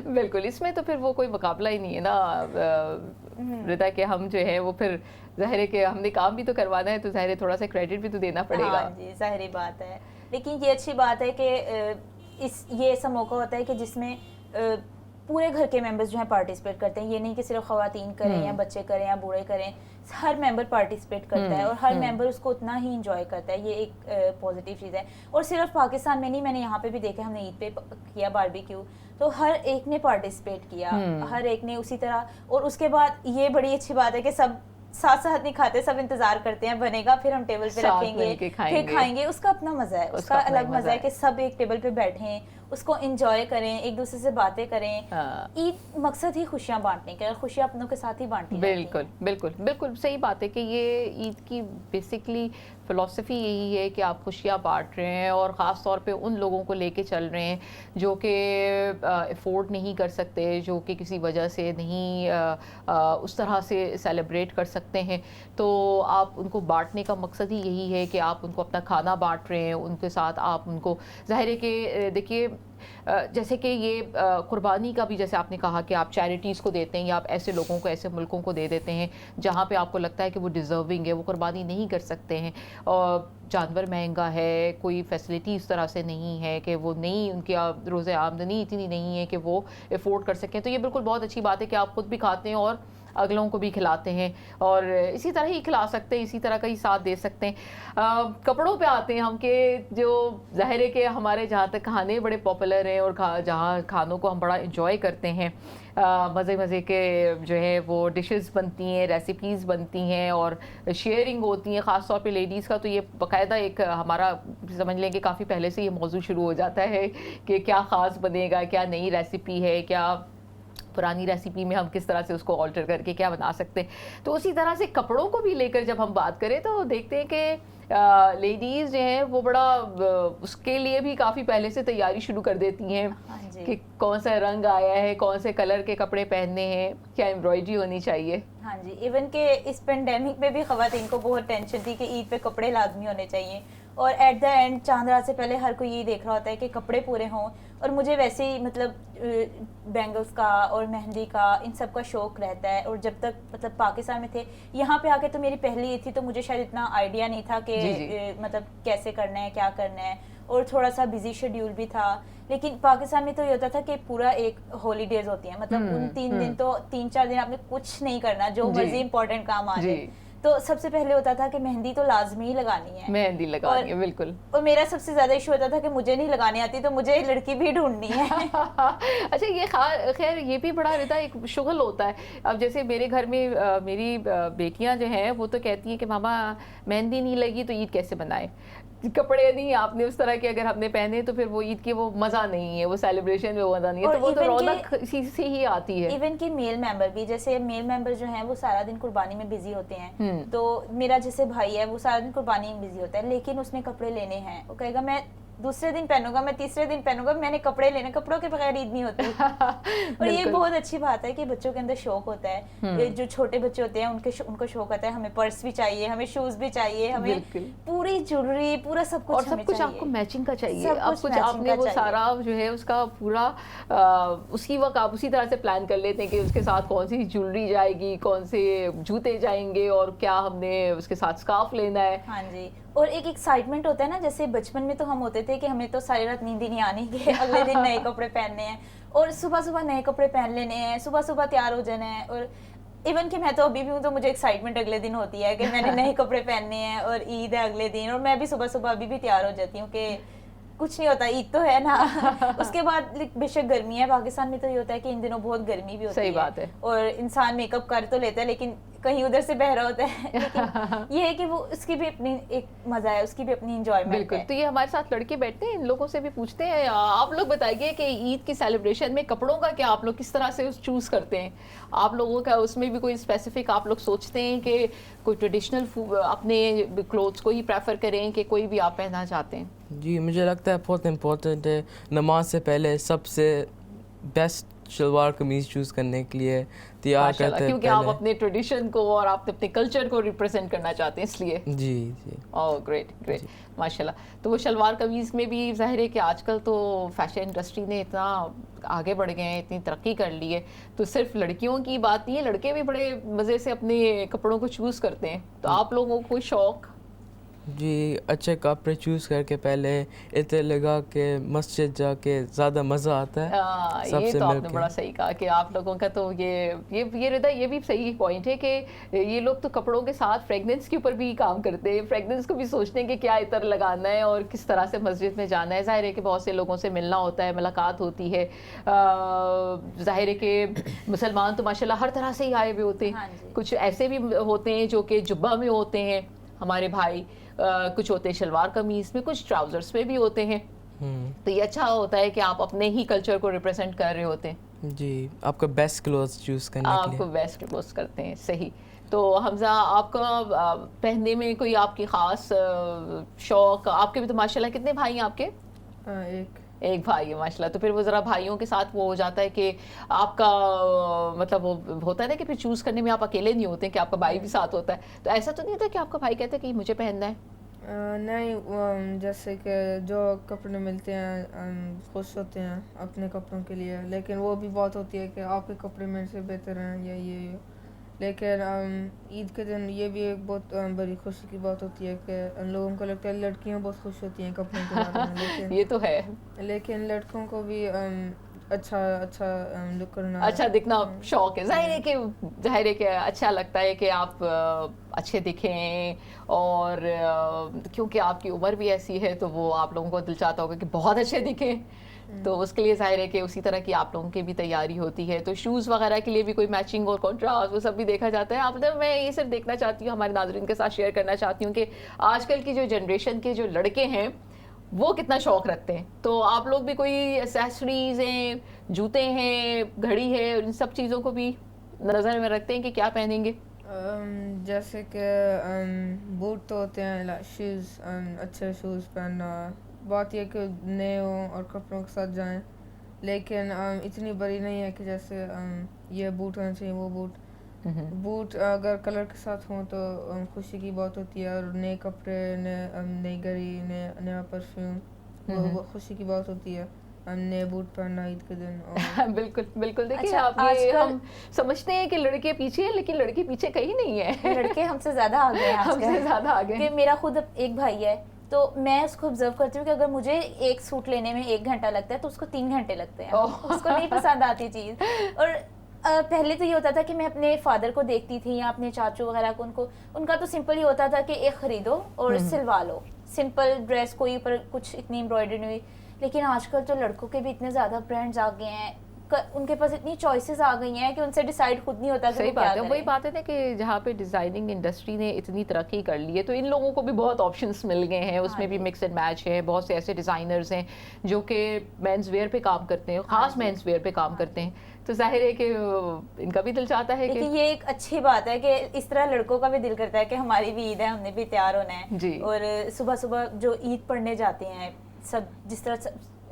بالکل, اس میں تو پھر وہ کوئی مقابلہ ہی نہیں ہے نا ردا, کہ ہم جو ہے وہ پھر ظاہر ہے کہ ہم نے کام بھی تو کروانا ہے, تو ظاہر ہے تھوڑا سا کریڈٹ بھی تو دینا پڑے گا. ہاں جی, ظاہری بات ہے. لیکن یہ اچھی بات ہے کہ یہ ایسا موقع ہوتا ہے کہ جس میں پورے گھر کے ممبرز جو ہیں پارٹیسپیٹ کرتے ہیں. یہ نہیں کہ صرف خواتین کریں یا بچے کریں یا بوڑھے کریں, ہر ممبر پارٹیسپیٹ کرتا ہے اور ہر ممبر اس کو اتنا ہی انجوائے کرتا ہے. یہ ایک پازیٹیو چیز ہے. اور صرف پاکستان میں نہیں, میں نے یہاں پہ بھی دیکھا, ہم نے عید پہ کیا باربیکیو, تو ہر ایک نے پارٹیسپیٹ کیا, ہر ایک نے اسی طرح. اور اس کے بعد یہ بڑی اچھی بات ہے کہ سب ساتھ ساتھ نہیں کھاتے, سب انتظار کرتے ہیں بنے گا, پھر ہم ٹیبل پہ رکھیں گے, پھر کھائیں گے. اس کا اپنا مزہ ہے, اس کا الگ مزہ ہے کہ سب ایک ٹیبل پہ بیٹھیں, اس کو انجوائے کریں, ایک دوسرے سے باتیں کریں. عید مقصد ہی خوشیاں بانٹنے کا, خوشیاں اپنوں کے ساتھ ہی بانٹی. بالکل بالکل بالکل صحیح بات ہے کہ یہ عید کی بیسکلی فلسفی یہی ہے کہ آپ خوشیاں بانٹ رہے ہیں, اور خاص طور پہ ان لوگوں کو لے کے چل رہے ہیں جو کہ افورڈ نہیں کر سکتے, جو کہ کسی وجہ سے نہیں اس طرح سے سیلیبریٹ کر سکتے ہیں. تو آپ ان کو بانٹنے کا مقصد ہی یہی ہے کہ آپ ان کو اپنا کھانا بانٹ رہے ہیں, ان کے ساتھ آپ ان کو ظاہر ہے کہ دیکھیے جیسے کہ یہ قربانی کا بھی جیسے آپ نے کہا کہ آپ چیریٹیز کو دیتے ہیں یا آپ ایسے لوگوں کو, ایسے ملکوں کو دے دیتے ہیں جہاں پہ آپ کو لگتا ہے کہ وہ ڈیزرونگ ہے, وہ قربانی نہیں کر سکتے ہیں, اور جانور مہنگا ہے, کوئی فیسلٹی اس طرح سے نہیں ہے کہ وہ نہیں, ان کی روز آمدنی اتنی نہیں ہے کہ وہ افورڈ کر سکیں. تو یہ بالکل بہت اچھی بات ہے کہ آپ خود بھی کھاتے ہیں اور اگلوں کو بھی کھلاتے ہیں, اور اسی طرح ہی کھلا سکتے ہیں, اسی طرح کا ہی ساتھ دے سکتے ہیں. کپڑوں پہ آتے ہیں ہم کہ جو ظاہر ہے کہ ہمارے جہاں تک کھانے بڑے پاپولر ہیں اور جہاں کھانوں کو ہم بڑا انجوائے کرتے ہیں, مزے کے جو ہے وہ ڈشز بنتی ہیں, ریسیپیز بنتی ہیں اور شیئرنگ ہوتی ہیں. خاص طور پہ لیڈیز کا تو یہ باقاعدہ ایک ہمارا سمجھ لیں کہ کافی پہلے سے یہ موضوع شروع ہو جاتا ہے کہ کیا خاص بنے گا, کیا نئی ریسیپی ہے, کیا پرانی ریسیپی میں ہم کس طرح سے اس کو آلٹر کر کے کیا بنا سکتے ہیں. تو اسی طرح سے کپڑوں کو بھی لے کر جب ہم بات کریں تو دیکھتے ہیں کہ لیڈیز جو ہیں وہ بڑا اس کے لیے بھی کافی پہلے سے تیاری شروع کر دیتی ہیں کہ کون سا رنگ آیا ہے, کون سے کلر کے کپڑے پہننے ہیں, کیا ایمبرائڈری ہونی چاہیے. ہاں جی, ایون کہ اس پینڈیمک میں بھی خواتین کو بہت ٹینشن تھی کہ عید پہ کپڑے لازمی ہونے چاہیے, اور ایٹ دا اینڈ چاند رات سے پہلے ہر کوئی یہ دیکھ رہا ہوتا ہے کہ کپڑے پورے ہوں. اور مجھے ویسے ہی مطلب بینگلز کا اور مہندی کا ان سب کا شوق رہتا ہے, اور جب تک مطلب پاکستان میں تھے, یہاں پہ آ کے تو میری پہلی عید تھی, تو مجھے شاید اتنا آئیڈیا نہیں تھا کہ مطلب کیسے کرنا ہے, کیا کرنا ہے. اور تھوڑا سا بزی شیڈیول بھی تھا. لیکن پاکستان میں تو یہ ہوتا تھا کہ پورا ایک ہالیڈیز ہوتی ہیں, مطلب ان 3 دن تو 3-4 دن آپ نے کچھ نہیں کرنا, جو مرضی امپورٹنٹ کام آ جائے. تو سب سے پہلے ہوتا تھا کہ مہندی تو لازمی ہی لگانی ہے, مہندی لگانی ہے بالکل. اور میرا سب سے زیادہ ایشو ہوتا تھا کہ مجھے نہیں لگانی آتی تو مجھے لڑکی بھی ڈھونڈنی ہے. اچھا یہ خیر یہ بھی بڑا رہتا ہے, ایک شغل ہوتا ہے. اب جیسے میرے گھر میں میری بیٹیاں جو ہیں وہ تو کہتی ہیں کہ ماما مہندی نہیں لگی تو عید کیسے بنائے, کپڑے نہیں آپ نے اس طرح کے اگر ہم نے پہنے تو پھر وہ عید کی وہ مزہ نہیں ہے, وہ سیلیبریشن میں وہ مزہ نہیں ہے, تو وہ تو رونق اسی سے ہی آتی ہے. ایون کہ میل ممبر بھی, جیسے میل ممبر جو ہیں وہ سارا دن قربانی میں بزی ہوتے ہیں, تو میرا جیسے بھائی ہے وہ سارا دن قربانی میں بزی ہوتا ہے, لیکن اس نے کپڑے لینے ہیں, وہ کہے گا میں دوسرے دن پہنوں گا, میں تیسرے دن پہنوں گا, میں نے کپڑے لینے, کپڑوں کے بغیر عید نہیں ہوتی. اور یہ بہت اچھی بات ہے کہ بچوں کے اندر شوق ہوتا ہے. جو چھوٹے بچے ہوتے ہیں ان کو شوق ہوتا ہے ہمیں پرس بھی چاہیے, ہمیں شوز بھی چاہیے, ہمیں پوری جیولری, پورا سب کچھ, اور سب کچھ آپ کو میچنگ کا چاہیے, اب کچھ آپ نے وہ سارا جو ہے اس کا پورا اسی وقت آپ اسی طرح سے پلان کر لیتے ہیں کہ اس کے ساتھ کون سی جیولری جائے گی, کون سے جوتے جائیں گے, اور کیا ہم نے اس کے ساتھ اسکارف لینا ہے. ہاں جی. اور ایک ایکسائٹمنٹ ہوتا ہے نا, جیسے بچپن میں تو ہم ہوتے تھے کہ ہمیں تو ساری رات نیند ہی نہیں آنی کہ اگلے دن نئے کپڑے پہننے ہیں, اور صبح صبح نئے کپڑے پہن لینے ہیں, صبح صبح تیار ہو جانا ہے. اور ایون کہ میں تو ابھی بھی ہوں تو مجھے ایکسائٹمنٹ اگلے دن ہوتی ہے کہ میں نے نئے کپڑے پہننے ہیں اور عید ہے اگلے دن, اور میں بھی صبح صبح ابھی بھی تیار ہو جاتی ہوں کہ کچھ نہیں ہوتا, عید تو ہے نا. اس کے بعد بے شک گرمی ہے, پاکستان میں تو یہ ہوتا ہے کہ ان دنوں بہت گرمی بھی ہوتی ہے. صحیح بات ہے. اور انسان میک اپ کر تو لیتا ہے لیکن کہیں ادھر سے بہرا ہوتا ہے, لیکن یہ ہے کہ وہ اس کی بھی اپنی ایک مزہ ہے, اس کی بھی اپنی انجوائمنٹ ہے. بالکل. تو یہ ہمارے ساتھ لڑکے بیٹھتے ہیں, ان لوگوں سے بھی پوچھتے ہیں, آپ لوگ بتائیے کہ عید کی سیلیبریشن میں کپڑوں کا کیا آپ لوگ کس طرح سے چوز کرتے ہیں, آپ لوگوں کا اس میں بھی کوئی اسپیسیفک آپ لوگ سوچتے ہیں کہ کوئی ٹریڈیشنل اپنے کلوتھس کو ہی پریفر کریں کہ کوئی بھی آپ پہننا چاہتے ہیں؟ جی مجھے لگتا ہے بہت امپورٹنٹ ہے نماز سے پہلے سب سے بیسٹ شلوار قمیض چوز کرنے کے لیے تیار کرتے ہیں, کیونکہ آپ اپنے ٹریڈیشن کو اور آپ اپنے کلچر کو ریپرزینٹ کرنا چاہتے ہیں اس لیے. جی جی. اوہ گریٹ گریٹ, ماشاء اللہ. تو وہ شلوار قمیض میں بھی ظاہر ہے کہ آج کل تو فیشن انڈسٹری نے اتنا آگے بڑھ گئے ہیں, اتنی ترقی کر لی ہے, تو صرف لڑکیوں کی بات نہیں ہے, لڑکے بھی بڑے مزے سے اپنے کپڑوں کو چوز کرتے ہیں. تو آپ لوگوں کو کوئی شوق؟ جی اچھے کپڑے چوز کر کے پہلے اتنے لگا کہ مسجد جا کے زیادہ مزہ آتا ہے. یہ تو آپ نے بڑا صحیح کہا کہ آپ لوگوں کا تو یہ رضا یہ بھی صحیح پوائنٹ ہے کہ یہ لوگ تو کپڑوں کے ساتھ فریگننس کے اوپر بھی کام کرتے ہیں, فریگننس کو بھی سوچتے ہیں کہ کیا عطر لگانا ہے اور کس طرح سے مسجد میں جانا ہے. ظاہر ہے کہ بہت سے لوگوں سے ملنا ہوتا ہے, ملاقات ہوتی ہے. ظاہر ہے کہ مسلمان تو ماشاء اللہ ہر طرح سے ہی آئے ہوئے ہوتے ہیں. کچھ ایسے بھی ہوتے ہیں جو کہ جبہ میں ہوتے ہیں ہمارے بھائی, کچھ ہوتے ہیں شلوار قمیض میں, کچھ ٹراؤزرس میں بھی ہوتے ہیں. تو یہ اچھا ہوتا ہے کہ آپ اپنے ہی کلچر کو ریپرزینٹ کر رہے ہوتے ہیں. جی آپ کا بیسٹ کلوتھ چوز کرنے کے لیے آپ کو بیسٹ کلوتھ کرتے ہیں. صحیح. تو حمزہ آپ کا پہننے میں کوئی آپ کی خاص شوق؟ آپ کے بھی تو ماشاء اللہ کتنے بھائی ہیں آپ کے؟ ایک بھائی ہے ماشاء اللہ. تو پھر وہ ذرا بھائیوں کے ساتھ وہ ہو جاتا ہے کہ آپ کا مطلب وہ ہوتا ہے نا کہ پھر چوز کرنے میں آپ اکیلے نہیں ہوتے کہ آپ کا بھائی بھی ساتھ ہوتا ہے. تو ایسا تو نہیں ہوتا کہ آپ کا بھائی کہتا ہے کہ مجھے پہننا ہے؟ نہیں, جیسے کہ جو کپڑے ملتے ہیں خوش ہوتے ہیں اپنے کپڑوں کے لیے, لیکن وہ بھی بات ہوتی ہے کہ آپ کے کپڑے میرے سے بہتر ہیں یا یہ. لیکن عید کے دن یہ بھی ایک بہت بڑی خوشی کی بات ہوتی ہے کہ ان لوگوں کو لگتا ہے لڑکیاں بہت خوش ہوتی ہیں کپڑوں کے بارے میں, لیکن یہ تو ہے, لیکن لڑکوں کو بھی اچھا لک کرنا, اچھا دکھنا شوق ہے. ظاہر ہے کہ اچھا لگتا ہے کہ آپ اچھے دکھیں, اور کیونکہ آپ کی عمر بھی ایسی ہے تو وہ آپ لوگوں کو دل چاہتا ہوگا کہ بہت اچھے دکھیں, تو اس کے لیے ظاہر ہے کہ اسی طرح کی آپ لوگوں کی بھی تیاری ہوتی ہے. تو شوز وغیرہ کے لیے بھی کوئی میچنگ اور کنٹراسٹ وہ سب بھی دیکھا جاتا ہے. آپ میں یہ صرف دیکھنا چاہتی ہوں, ہمارے ناظرین کے ساتھ شیئر کرنا چاہتی ہوں کہ آج کل کی جو جنریشن کے جو لڑکے ہیں وہ کتنا شوق رکھتے ہیں. تو آپ لوگ بھی کوئی ایسیسریز ہیں, جوتے ہیں, گھڑی ہے, ان سب چیزوں کو بھی نظر میں رکھتے ہیں کہ کیا پہنیں گے؟ جیسے کہ بوٹ تو ہوتے ہیں, شوز, اچھے شوز پہننا. بات یہ کہ نئے ہوں اور کپڑوں کے ساتھ جائیں, لیکن اتنی بڑی نہیں ہے کہ جیسے یہ بوٹ ہونا چاہیے وہ بوٹ. بوٹ اگر کلر کے ساتھ ہوں تو خوشی کی بات ہوتی ہے, اور نئے کپڑے, نئی گھڑی, نیا پرفیوم, وہ خوشی کی بات ہوتی ہے. نئے بوٹ پہننا عید کے دن. بالکل بالکل. دیکھیے آپ ہم سمجھتے ہیں کہ لڑکے پیچھے ہیں, لیکن لڑکے پیچھے کہیں نہیں ہے, لڑکے ہم سے زیادہ آگے ہیں, ہم سے زیادہ آگے. کہ میرا خود ایک بھائی ہے تو میں اس کو آبزرو کرتی ہوں کہ اگر مجھے ایک سوٹ لینے میں 1 گھنٹہ لگتا ہے تو اس کو 3 گھنٹے لگتے ہیں. اس کو نہیں پسند آتی چیز. اور پہلے تو یہ ہوتا تھا کہ میں اپنے فادر کو دیکھتی تھی یا اپنے چاچو وغیرہ کو, ان کا تو سمپل ہی ہوتا تھا کہ ایک خریدو اور سلوا لو, سمپل ڈریس, کوئی اوپر کچھ اتنی امبرائڈری نہیں ہوئی. لیکن آج کل تو لڑکوں کے بھی اتنے زیادہ برانڈز آ گئے ہیں, ان کے پاس اتنی چوائسیز آ گئی ہیں کہ ان سے ڈیسائیڈ خود نہیں ہوتا کہ صحیح بات ہے. وہی بات ہے نا کہ جہاں پہ ڈیزائننگ انڈسٹری نے اتنی ترقی کر لی ہے تو ان لوگوں کو بھی بہت آپشنس مل گئے ہیں, اس میں بھی مکس اینڈ میچ ہے. بہت سے ایسے ڈیزائنرز ہیں جو کہ مینس ویئر پہ کام کرتے ہیں, خاص مینس ویئر پہ کام کرتے ہیں, تو ظاہر ہے کہ ان کا بھی دل چاہتا ہے کہ یہ ایک اچھی بات ہے کہ اس طرح لڑکوں کا بھی دل کرتا ہے کہ ہماری بھی عید ہے, ہم نے بھی تیار ہونا ہے جی. اور صبح صبح جو عید پڑھنے جاتے ہیں سب, جس طرح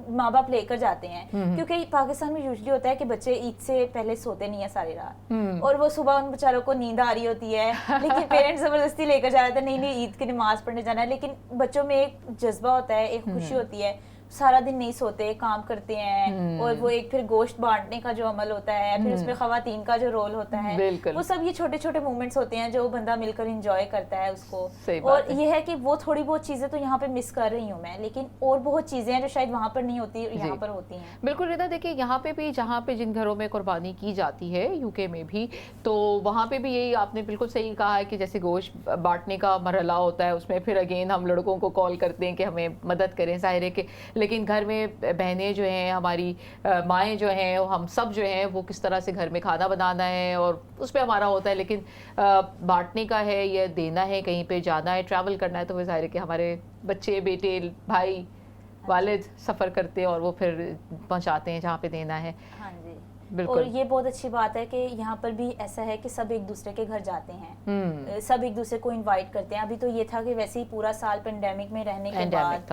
ماں باپ لے کر جاتے ہیں, کیونکہ پاکستان میں یوزلی ہوتا ہے کہ بچے عید سے پہلے سوتے نہیں ہیں ساری رات, اور وہ صبح ان بیچاروں کو نیند آ رہی ہوتی ہے, لیکن پیرنٹس زبردستی لے کر جا رہے تھے, نہیں عید کی نماز پڑھنے جانا ہے. لیکن بچوں میں ایک جذبہ ہوتا ہے, ایک خوشی ہوتی ہے, سارا دن نہیں سوتے, کام کرتے ہیں, اور وہ ایک پھر گوشت بانٹنے کا جو عمل ہوتا ہے, پھر اس میں خواتین کا جو رول ہوتا ہے, وہ سب یہ چھوٹے چھوٹے مومنٹس ہوتے ہیں جو بندہ مل کر انجوائے کرتا ہے اس کو. اور یہ ہے کہ وہ تھوڑی بہت چیزیں تو یہاں پہ مس کر رہی ہوں میں, لیکن اور بہت چیزیں ہیں جو شاید وہاں پر نہیں ہوتی, یہاں پر ہوتی ہیں. بالکل رضا, دیکھیے یہاں پہ بھی جہاں پہ جن گھروں میں قربانی کی جاتی ہے یو کے میں بھی, تو وہاں پہ بھی یہی آپ نے بالکل صحیح کہا ہے کہ جیسے گوشت بانٹنے کا مرحلہ ہوتا ہے, اس میں پھر اگین ہم لڑکوں کو کال کرتے ہیں کہ ہمیں مدد کریں, ظاہر ہے کہ لیکن گھر میں بہنیں جو ہیں, ہماری مائیں جو ہیں, ہم سب جو ہیں وہ کس طرح سے گھر میں کھانا بنانا ہے اور اس پہ ہمارا ہوتا ہے. لیکن بانٹنے کا ہے یا دینا ہے, کہیں پہ جانا ہے, ٹریول کرنا ہے, تو وہ ظاہر ہے کہ ہمارے بچے, بیٹے, بھائی, والد سفر کرتے ہیں اور وہ پھر پہنچاتے ہیں جہاں پہ دینا ہے. ہاں جی. بالکل. اور یہ بہت اچھی بات ہے کہ یہاں پر بھی ایسا ہے کہ سب ایک دوسرے کے گھر جاتے ہیں, سب ایک دوسرے کو انوائٹ کرتے ہیں. ابھی تو یہ تھا کہ ویسے ہی پورا سال پینڈیمک میں رہنے کے بعد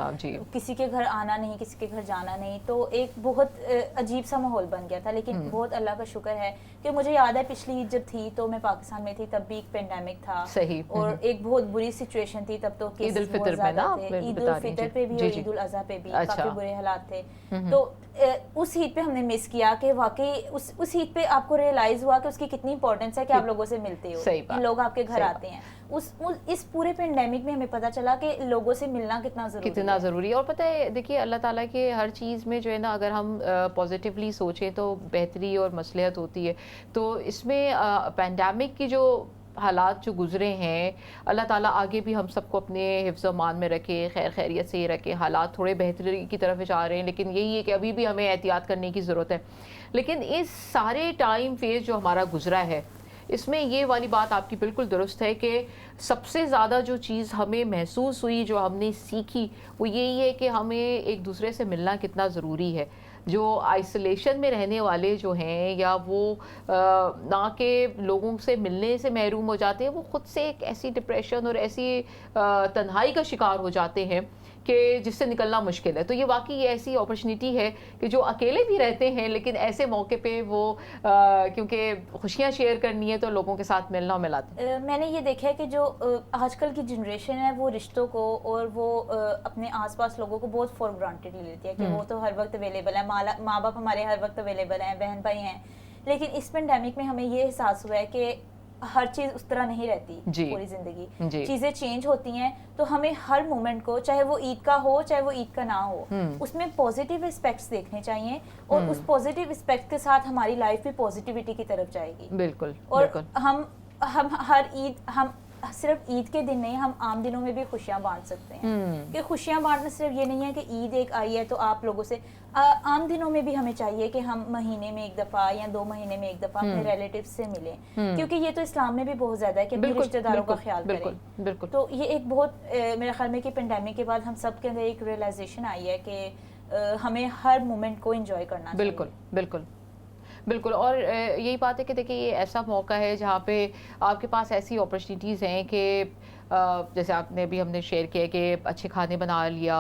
کسی کے گھر آنا نہیں, کسی کے گھر جانا نہیں, تو ایک بہت عجیب سا ماحول بن گیا تھا. لیکن بہت اللہ کا شکر ہے کہ مجھے یاد ہے پچھلی عید جب تھی تو میں پاکستان میں تھی, تب بھی ایک پینڈیمک تھا اور ایک بہت بری سچویشن تھی تب, تو عید الفطر پہ نا, عید الفطر پہ بھی اور عید الاضحیٰ پہ بھی کافی برے حالات تھے. تو اس عید پہ ہم نے مس کیا کہ واقعی اس عید پہ آپ کو ریئلائز ہوا کہ اس کی کتنی امپورٹنس ہے کہ آپ لوگوں سے ملتے ہو, لوگ آپ کے گھر آتے ہیں. اس پورے پینڈیمک میں ہمیں پتہ چلا کہ لوگوں سے ملنا کتنا ضروری ہے. اور پتہ ہے دیکھیے اللہ تعالیٰ کے ہر چیز میں جو ہے نا, اگر ہم پازیٹیولی سوچیں تو بہتری اور مصلحت ہوتی ہے. تو اس میں پینڈیمک کی جو حالات جو گزرے ہیں, اللہ تعالیٰ آگے بھی ہم سب کو اپنے حفظ و امان میں رکھے, خیر خیریت سے رکھے. حالات تھوڑے بہتری کی طرف جا رہے ہیں, لیکن یہی ہے کہ ابھی بھی ہمیں احتیاط کرنے کی ضرورت ہے. لیکن اس سارے ٹائم فیز جو ہمارا گزرا ہے, اس میں یہ والی بات آپ کی بالکل درست ہے کہ سب سے زیادہ جو چیز ہمیں محسوس ہوئی, جو ہم نے سیکھی, وہ یہی ہے کہ ہمیں ایک دوسرے سے ملنا کتنا ضروری ہے. جو آئسولیشن میں رہنے والے جو ہیں, یا وہ نہ کہ لوگوں سے ملنے سے محروم ہو جاتے ہیں, وہ خود سے ایک ایسی ڈپریشن اور ایسی تنہائی کا شکار ہو جاتے ہیں کہ جس سے نکلنا مشکل ہے. تو یہ واقعی یہ ایسی اپرچونیٹی ہے کہ جو اکیلے بھی رہتے ہیں, لیکن ایسے موقع پہ وہ کیونکہ خوشیاں شیئر کرنی ہے تو لوگوں کے ساتھ ملنا ملاتے ہیں. میں نے یہ دیکھا ہے کہ جو آج کل کی جنریشن ہے وہ رشتوں کو اور وہ اپنے آس پاس لوگوں کو بہت فار گرانٹیڈ لے لیتی ہے کہ وہ تو ہر وقت اویلیبل ہے, ماں باپ ہمارے ہر وقت اویلیبل ہیں, بہن بھائی ہیں. لیکن اس پینڈیمک میں ہمیں یہ احساس ہوا ہے کہ ہر چیز اس طرح نہیں رہتی. پوری زندگی چیزیں چینج ہوتی ہیں, تو ہمیں ہر مومنٹ کو, چاہے وہ عید کا ہو چاہے وہ عید کا نہ ہو, اس میں پازیٹیو اسپیکٹس دیکھنے چاہیے, اور اس پازیٹیو اسپیکٹ کے ساتھ ہماری لائف بھی پازیٹیوٹی کی طرف جائے گی. بالکل. اور ہم ہر عید, ہم صرف عید کے دن نہیں, ہم عام دنوں میں بھی خوشیاں بانٹ سکتے ہیں. کہ خوشیاں بانٹنا صرف یہ نہیں ہے کہ عید ایک آئی ہے تو آپ لوگوں سے, عام دنوں میں بھی ہمیں چاہیے کہ ہم مہینے میں ایک دفعہ یا 2 مہینے میں ایک دفعہ اپنے ریلیٹیو سے ملیں, کیونکہ یہ تو اسلام میں بھی بہت زیادہ ہے کہ اپنے رشتہ داروں کا خیال کریں. تو یہ ایک بہت میرے خیال میں کہ پینڈیمک کے بعد ہم سب کے اندر ایک ریئلائزیشن آئی ہے کہ ہمیں ہر مومنٹ کو انجوائے کرنا چاہیے. بالکل. اور یہی بات ہے کہ دیکھیے یہ ایسا موقع ہے جہاں پہ آپ کے پاس ایسی اپرچونیٹیز ہیں کہ جیسے آپ نے بھی ہم نے شیئر کیا کہ اچھے کھانے بنا لیا,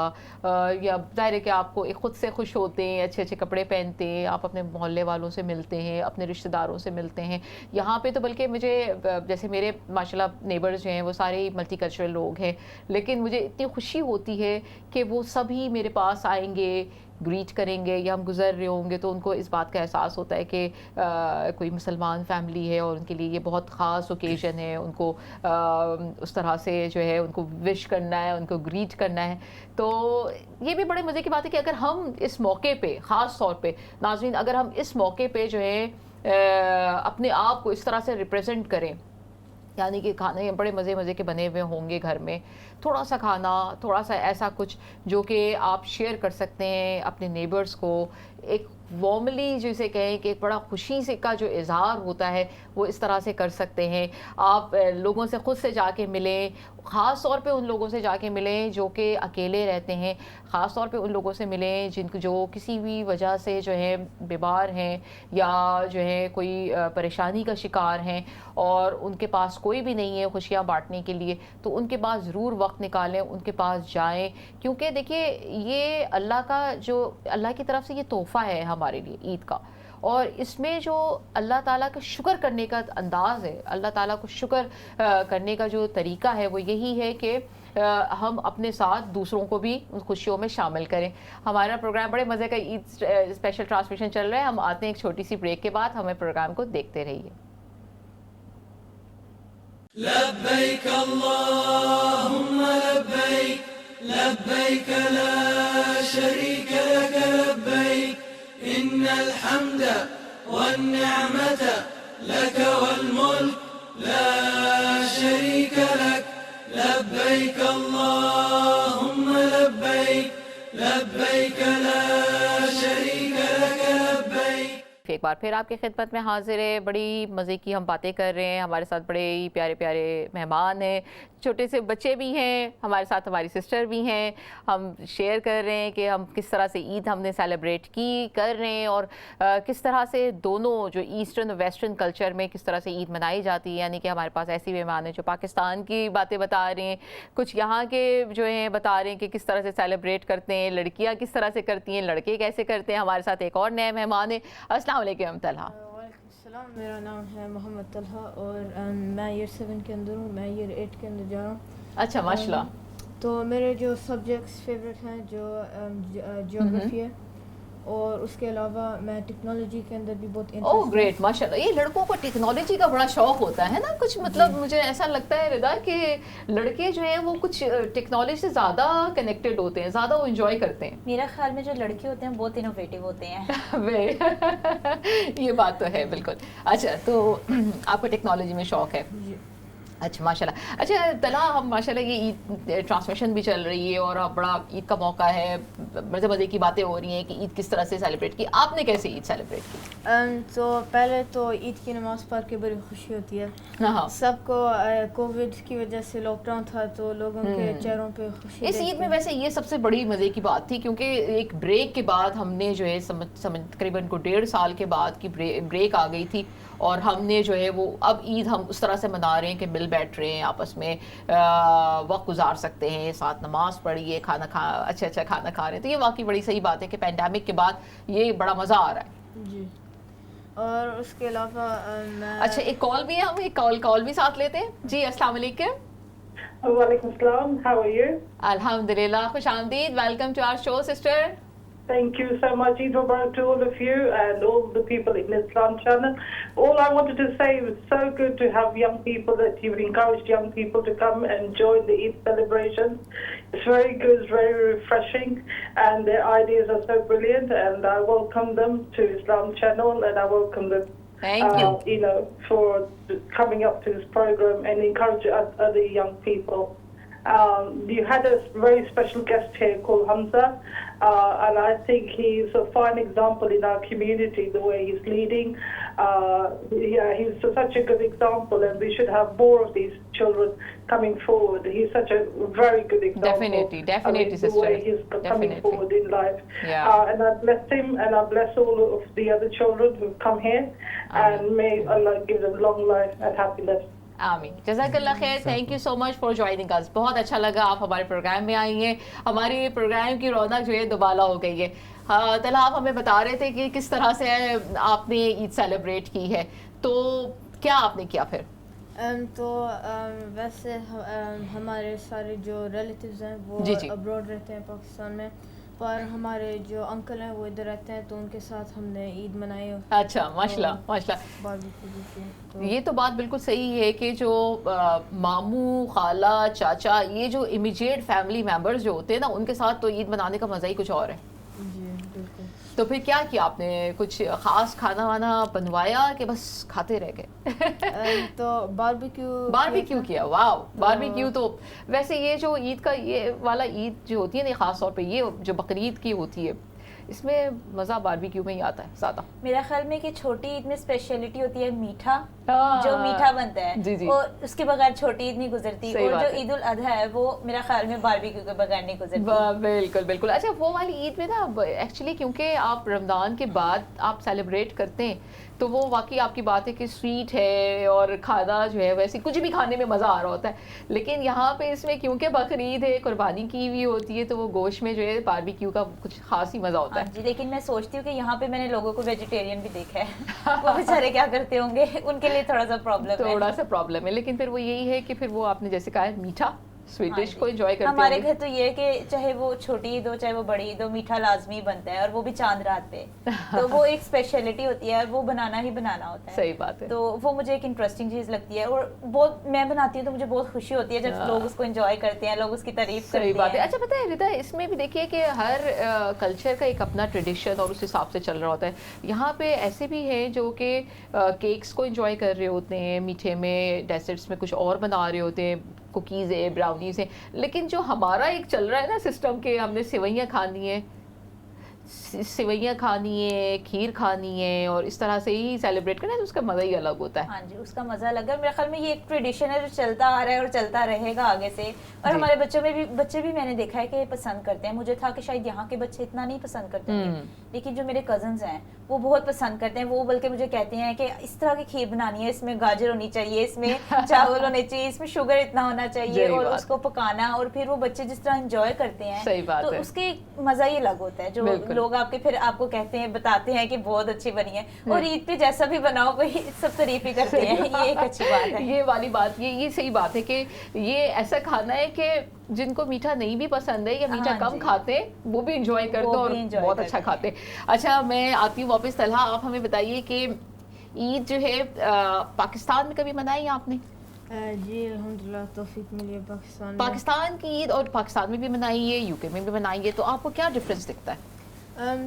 یا ظاہر ہے کہ آپ کو خود سے خوش ہوتے ہیں, اچھے اچھے کپڑے پہنتے ہیں, آپ اپنے محلے والوں سے ملتے ہیں, اپنے رشتہ داروں سے ملتے ہیں. یہاں پہ تو بلکہ مجھے جیسے میرے ماشاءاللہ نیبرز جو ہیں وہ سارے ملٹی کلچرل لوگ ہیں, لیکن مجھے اتنی خوشی ہوتی ہے کہ وہ سبھی میرے پاس آئیں گے, گریٹ کریں گے یا ہم گزر رہے ہوں گے تو ان کو اس بات کا احساس ہوتا ہے کہ کوئی مسلمان فیملی ہے اور ان کے لیے یہ بہت خاص اوکیزن ہے, ان کو اس طرح سے جو ہے ان کو وش کرنا ہے, ان کو گریٹ کرنا ہے. تو یہ بھی بڑے مزے کی بات ہے کہ اگر ہم اس موقع پہ, خاص طور پہ ناظرین, اگر ہم اس موقع پہ جو ہے اپنے آپ کو اس طرح سے ریپریزنٹ کریں, یعنی کہ کھانے بڑے مزے کے بنے ہوئے ہوں گے گھر میں, تھوڑا سا کھانا, تھوڑا سا ایسا کچھ جو کہ آپ شیئر کر سکتے ہیں اپنے نیبرز کو, ایک وارملی جسے کہیں کہ ایک بڑا خوشی سے کا جو اظہار ہوتا ہے وہ اس طرح سے کر سکتے ہیں. آپ لوگوں سے خود سے جا کے ملیں, خاص طور پہ ان لوگوں سے جا کے ملیں جو کہ اکیلے رہتے ہیں, خاص طور پہ ان لوگوں سے ملیں جو کسی بھی وجہ سے جو ہے بیمار ہیں یا جو ہے کوئی پریشانی کا شکار ہیں اور ان کے پاس کوئی بھی نہیں ہے خوشیاں بانٹنے کے لیے, تو ان کے پاس ضرور وقت نکالیں, ان کے پاس جائیں, کیونکہ دیکھیے یہ اللہ کی طرف سے یہ تحفہ ہے ہمارے لیے عید کا, اور اس میں جو اللہ تعالیٰ کا شکر کرنے کا انداز ہے, اللہ تعالیٰ کو شکر کرنے کا جو طریقہ ہے وہ یہی ہے کہ ہم اپنے ساتھ دوسروں کو بھی ان خوشیوں میں شامل کریں. ہمارا پروگرام بڑے مزے کا عید اسپیشل ٹرانسمیشن چل رہا ہے, ہم آتے ہیں ایک چھوٹی سی بریک کے بعد, ہمیں پروگرام کو دیکھتے رہیے. لبيك اللهم لبيك لبيك لا شريك لك لبيك إن الحمد والنعمة لك والملك لا شريك لك لبيك اللهم لبيك لبيك لا شريك لك لبيك. ایک بار پھر آپ کی خدمت میں حاضر ہے, بڑی مزے کی ہم باتیں کر رہے ہیں, ہمارے ساتھ بڑے ہی پیارے پیارے مہمان ہیں, چھوٹے سے بچے بھی ہیں ہمارے ساتھ, ہماری سسٹر بھی ہیں. ہم شیئر کر رہے ہیں کہ ہم کس طرح سے عید ہم نے سیلیبریٹ کر رہے ہیں اور کس طرح سے دونوں جو ایسٹرن اور ویسٹرن کلچر میں کس طرح سے عید منائی جاتی ہے. یعنی کہ ہمارے پاس ایسی مہمان ہیں جو پاکستان کی باتیں بتا رہے ہیں, کچھ یہاں کے جو ہیں بتا رہے ہیں کہ کس طرح سے سیلیبریٹ کرتے ہیں, لڑکیاں کس طرح سے کرتی ہیں, لڑکے کیسے کرتے ہیں. ہمارے ساتھ ایک اور نئے مہمان ہیں. السلام علیکم طلحہ. وعلیکم السلام, میرا نام ہے محمد طلحہ اور میں ایئر 7 کے اندر ہوں, میں ایئر 8 کے اندر جا رہا ہوں. اچھا ماشاء اللہ. تو میرے جو سبجیکٹس فیوریٹ ہیں جو جیوگرافی ہے, اور اس کے علاوہ میں ٹیکنالوجی کے اندر بھی بہت اوہ گریٹ ماشاء اللہ. یہ لڑکوں کو ٹیکنالوجی کا بڑا شوق ہوتا ہے نا کچھ, مطلب مجھے ایسا لگتا ہے رضا کہ لڑکے جو ہیں وہ کچھ ٹیکنالوجی سے زیادہ کنیکٹڈ ہوتے ہیں, زیادہ وہ انجوائے کرتے ہیں. میرا خیال میں جو لڑکے ہوتے ہیں بہت انوویٹو ہوتے ہیں. یہ بات تو ہے بالکل. اچھا تو آپ کو ٹیکنالوجی میں شوق ہے. اچھا ماشاء اللہ. اچھا طلحہ, ہم ماشاء اللہ یہ عید ٹرانسمیشن بھی چل رہی ہے اور بڑا عید کا موقع ہے, مزے کی باتیں ہو رہی ہیں کہ عید کس طرح سے سیلیبریٹ کی. آپ نے کیسے عید سیلیبریٹ کی؟ تو پہلے تو عید کی نماز پڑھ کے بڑی خوشی ہوتی ہے. ہاں سب کو کووڈ کی وجہ سے لاک ڈاؤن تھا تو لوگوں کے چہروں پہ خوشی. اس عید میں ویسے یہ سب سے بڑی مزے کی بات تھی کیونکہ ایک بریک کے بعد ہم نے جو ہے تقریباً کو 1.5 سال کے بعد کی بریک آ گئی تھی, اور ہم نے جو ہے وہ اب عید ہم اس طرح سے منا رہے ہیں کہ مل بیٹھ رہے ہیں, آپس میں وقت گزار سکتے ہیں, ساتھ نماز پڑھیے, اچھا کھانا کھا رہے ہیں. تو یہ واقعی بڑی صحیح بات ہے کہ پینڈیمک کے بعد یہ بڑا مزہ آ رہا ہے. جی, اور اس کے علاوہ اچھا ایک کال بھی ہے, ہم ایک کال بھی ساتھ لیتے ہیں. جی السلام علیکم. وعلیکم السلام, how are you? الحمدللہ, خوش آمدید, welcome to our show sister. Thank you so much, Eid Mubarak to all of you and all the people in Islam channel. All I wanted to say, it was so good to have young people, that you've encouraged young people to come and join the Eid celebrations. It's very good, it's very refreshing, and their ideas are so brilliant, and I welcome them to Islam channel, and I welcome them. Thank you. You know, for coming up to this program and encourage other young people. You had a very special guest here called Hamza, and I think he's a fine example in our community, the way he's leading. He's such a good example, and we should have more of these children coming forward. He's such a very good example. Definitely, sister. The way he's coming forward in life. Yeah. And I bless him, and I bless all of the other children who've come here, and may Allah give them long life and happiness. آمین. جزاک اللہ خیر. Thank you so much for joining us. بہت اچھا لگا آپ ہمارے programme میں آئی ہیں. ہماری پروگرام کی رونق جو ہے دوبالا ہو گئی ہے. طلحہ, آپ ہمیں بتا رہے تھے کہ کس طرح سے آپ نے عید سیلیبریٹ کی ہے, تو کیا آپ نے کیا پھر؟ تو ویسے ہمارے سارے جو ریلیٹیوز ہیں وہ ابراڈ رہتے ہیں پاکستان میں, پر ہمارے جو انکل ہیں وہ ادھر رہتے ہیں تو ان کے ساتھ ہم نے عید منائی. اچھا ماشاءاللہ ماشاءاللہ. باربیکیو بھی کیا. یہ تو بات بالکل صحیح ہے کہ جو ماموں خالہ چاچا یہ جو امیجیٹ فیملی ممبرز جو ہوتے ہیں نا ان کے ساتھ تو عید منانے کا مزہ ہی کچھ اور ہے. جی بالکل. تو پھر کیا کیا آپ نے؟ کچھ خاص کھانا وانا بنوایا کہ بس کھاتے رہ گئے؟ تو باربیکیو کیا. واو باربیکیو. تو ویسے یہ جو عید کا یہ والا عید جو ہوتی ہے نا خاص طور پہ یہ جو بقرعید کی ہوتی ہے اس میں مزہ باربیکیو میں ہی آتا ہے زیادہ. میرا خیال میں کہ چھوٹی عید میں اسپیشلٹی ہوتی ہے میٹھا, جو میٹھا بنتا ہے وہ اس کے بغیر چھوٹی عید نہیں گزرتی, اور جو عید الاضحیٰ ہے وہ میرا خیال میں باربیکیو کے بغیر نہیں گزرتی. بالکل بالکل. اچھا وہ والی عید میں نا ایکچولی کیونکہ آپ رمضان کے بعد آپ سیلیبریٹ کرتے ہیں تو وہ واقعی آپ کی بات ہے کہ سویٹ ہے اور کھانا جو ہے ویسے کچھ بھی کھانے میں مزہ آ رہا ہوتا ہے, لیکن یہاں پہ اس میں کیونکہ بقرعید ہے قربانی کی ہوئی ہوتی ہے تو وہ گوشت میں جو ہے باربیکیو کا کچھ خاص ہی مزہ ہوتا ہے. جی لیکن میں سوچتی ہوں کہ یہاں پہ میں نے لوگوں کو ویجیٹیرین بھی دیکھا ہے, وہ بیچارے کیا کرتے ہوں گے, ان کے لیے تھوڑا سا پرابلم ہے. لیکن پھر وہ یہی ہے کہ پھر وہ آپ نے جیسے کہا ہے میٹھا سویٹ ڈش کو انجوائے کرتے ہیں. ہمارے گھر تو یہ ہے کہ چاہے وہ چھوٹی عید ہو چاہے وہ بڑی عید ہو میٹھا لازمی بنتا ہے, اور وہ بھی چاند رات پہ, تو وہ ایک اسپیشلٹی ہوتی ہے, وہ بنانا ہی بنانا ہوتا ہے. صحیح بات ہے. تو وہ مجھے ایک انٹرسٹنگ چیز لگتی ہے, اور بہت میں بناتی ہوں تو مجھے بہت خوشی ہوتی ہے جب لوگ اس کو انجوائے کرتے ہیں, لوگ اس کی تعریف کرتے ہیں. صحیح بات ہے. اچھا پتہ ہے ردا اس میں بھی دیکھیے کہ ہر کلچر کا ایک اپنا ٹریڈیشن اور اس حساب سے چل رہا ہوتا ہے. یہاں پہ ایسے بھی ہیں جو کہ کیکس کو انجوائے کر رہے ہوتے ہیں, میٹھے میں ڈیزرٹس میں کچھ اور بنا رہے ہوتے ہیں, کوکیز ہے براؤنیز ہیں, لیکن جو ہمارا ایک چل رہا ہے نا سسٹم کہ ہم نے سوئیاں کھانی ہے کھیر کھانی ہے اور اس طرح سے ہی سیلیبریٹ کرنا ہے, تو اس کا مزہ ہی الگ ہوتا ہے. ہاں جی اس کا مزہ الگ ہے. میرے خیال میں یہ ایک ٹریڈیشن ہے جو چلتا آ رہا ہے اور چلتا رہے گا آگے سے, اور ہمارے بچے بھی میں نے دیکھا ہے کہ یہ پسند کرتے ہیں. مجھے تھا کہ شاید یہاں کے بچے اتنا نہیں پسند کرتے ہیں, لیکن جو میرے کزنز ہیں وہ بہت پسند کرتے ہیں. وہ بلکہ مجھے کہتے ہیں کہ اس طرح کی کھیر بنانی ہے, اس میں گاجر ہونی چاہیے, اس میں چاول ہونے چاہیے, اس میں شوگر اتنا ہونا چاہیے, اور اس کو پکانا, اور پھر وہ بچے جس طرح انجوائے کرتے ہیں تو اس کے مزہ ہی الگ ہوتا ہے. جو لوگ آپ کے پھر آپ کو کہتے ہیں بتاتے ہیں کہ بہت اچھی بنی ہے, اور عید پہ جیسا بھی بناؤ کوئی سب تعریف ہی کرتے ہیں. یہ ایک اچھی بات ہے. یہ والی بات یہ صحیح بات ہے کہ یہ ایسا کھانا ہے کہ جن کو میٹھا نہیں بھی پسند ہے یا میٹھا کم کھاتے ہیں وہ بھی انجوائے کرتے اور بہت اچھا کھاتے ہیں. اچھا میں آتی ہوں واپس طلحہ, آپ ہمیں بتائیے کہ عید جو ہے پاکستان میں کبھی منائی آپ نے؟ جی الحمدللہ توفیق ملی ہے پاکستان کی عید, اور پاکستان میں بھی منائی ہے یو کے میں بھی منائی ہے, تو آپ کو کیا ڈفرینس دکھتا ہے؟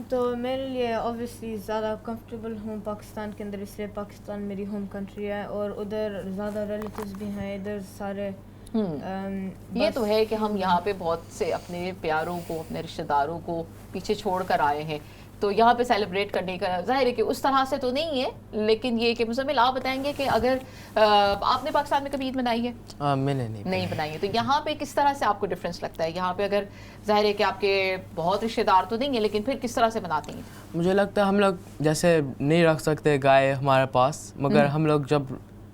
تو میرے لیے اوبویسلی زیادہ کمفرٹیبل ہوں پاکستان کے اندر, اس لیے پاکستان میری ہوم کنٹری ہے, اور ادھر زیادہ ریلیٹیوز بھی ہیں, ادھر سارے یہ تو ہے کہ ہم یہاں پہ بہت سے اپنے پیاروں کو اپنے رشتہ داروں کو پیچھے چھوڑ کر آئے ہیں, تو یہاں پہ سیلیبریٹ کرنے کا ظاہر ہے کہ اس طرح سے تو نہیں ہے, لیکن یہ کہ مزمل آپ بتائیں گے کہ اگر آپ نے پاکستان میں کبھی عید منائی ہے؟ میں نے نہیں بنائی ہے, تو یہاں پہ کس طرح سے آپ کو ڈفرینس لگتا ہے؟ یہاں پہ اگر ظاہر ہے کہ آپ کے بہت رشتہ دار تو نہیں ہیں, لیکن پھر کس طرح سے مناتے ہیں؟ مجھے لگتا ہے ہم لوگ جیسے نہیں رکھ سکتے گائے ہمارے پاس, مگر ہم لوگ جب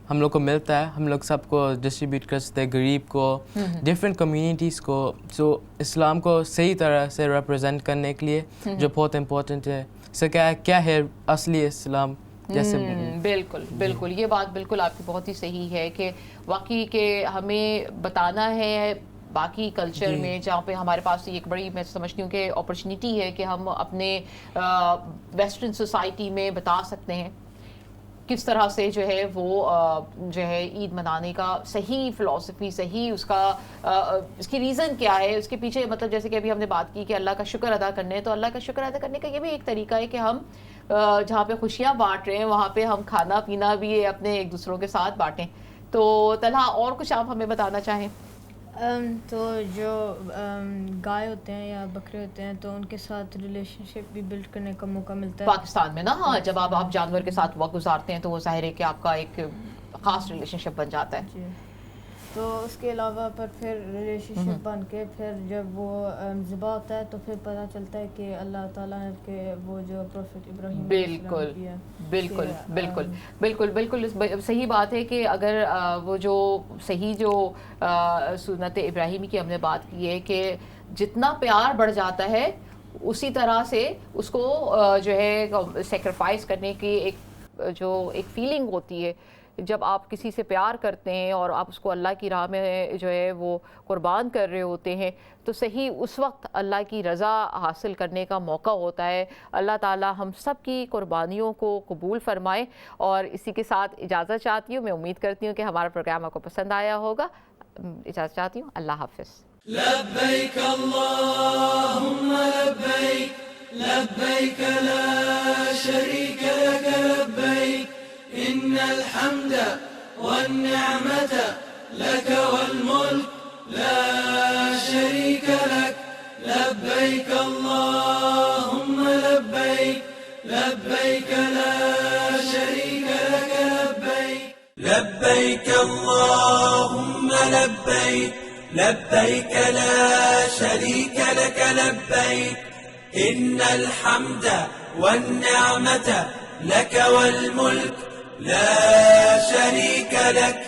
ہم لوگ کو ملتا ہے ہم لوگ سب کو ڈسٹریبیوٹ کر سکتے ہیں, غریب کو, ڈفرینٹ کمیونٹیز کو, سو اسلام کو صحیح طرح سے ریپرزینٹ کرنے کے لیے جو بہت امپورٹنٹ ہے. سو کیا ہے اصلی اسلام جیسے بالکل بالکل یہ بات بالکل آپ کی بہت ہی صحیح ہے کہ واقعی کہ ہمیں بتانا ہے باقی کلچر میں جہاں پہ ہمارے پاس ایک بڑی میں سمجھتی ہوں کہ اپرچونیٹی ہے کہ ہم اپنے ویسٹرن سوسائٹی میں بتا سکتے ہیں کس طرح سے جو ہے وہ جو ہے عید منانے کا صحیح فلسفی, صحیح اس کا اس کی ریزن کیا ہے, اس کے پیچھے مطلب جیسے کہ ابھی ہم نے بات کی کہ اللہ کا شکر ادا کرنے ہے, تو اللہ کا شکر ادا کرنے کا یہ بھی ایک طریقہ ہے کہ ہم جہاں پہ خوشیاں بانٹ رہے ہیں وہاں پہ ہم کھانا پینا بھی اپنے ایک دوسروں کے ساتھ بانٹیں. تو طلحہ اور کچھ آپ ہمیں بتانا چاہیں؟ تو جو گائے ہوتے ہیں یا بکرے ہوتے ہیں تو ان کے ساتھ ریلیشن شپ بھی بلڈ کرنے کا موقع ملتا ہے پاکستان میں نا. ہاں جب آپ جانور کے ساتھ وقت گزارتے ہیں تو وہ ظاہر ہے کہ آپ کا ایک خاص ریلیشن شپ بن جاتا ہے. جی تو اس کے علاوہ پر پھر ریلیشن شپ بن کے پھر جب وہ ذبح ہوتا ہے تو پھر پتہ چلتا ہے کہ اللہ تعالیٰ کے وہ جو پروفٹ ابراہیم بالکل بالکل بالکل بالکل بالکل صحیح بات ہے کہ اگر وہ جو صحیح جو سنت ابراہیمی کی ہم نے بات کی ہے کہ جتنا پیار بڑھ جاتا ہے اسی طرح سے اس کو جو ہے سیکریفائس کرنے کی ایک جو ایک فیلنگ ہوتی ہے جب آپ کسی سے پیار کرتے ہیں اور آپ اس کو اللہ کی راہ میں جو ہے وہ قربان کر رہے ہوتے ہیں تو صحیح اس وقت اللہ کی رضا حاصل کرنے کا موقع ہوتا ہے. اللہ تعالی ہم سب کی قربانیوں کو قبول فرمائے. اور اسی کے ساتھ اجازت چاہتی ہوں. میں امید کرتی ہوں کہ ہمارا پروگرام آپ کو پسند آیا ہوگا. اجازت چاہتی ہوں. اللہ حافظ. لبيك اللهم لبيك لبيك لا شريك لك لبيك إن الحمد والنعمة لك والملك لا شريك لك لبيك اللهم لبيك لبيك لا شريك لك لبيك لبيك اللهم لبيك لبيك لا شريك لك لبيك إن الحمد والنعمة لك والملك لا شريك لك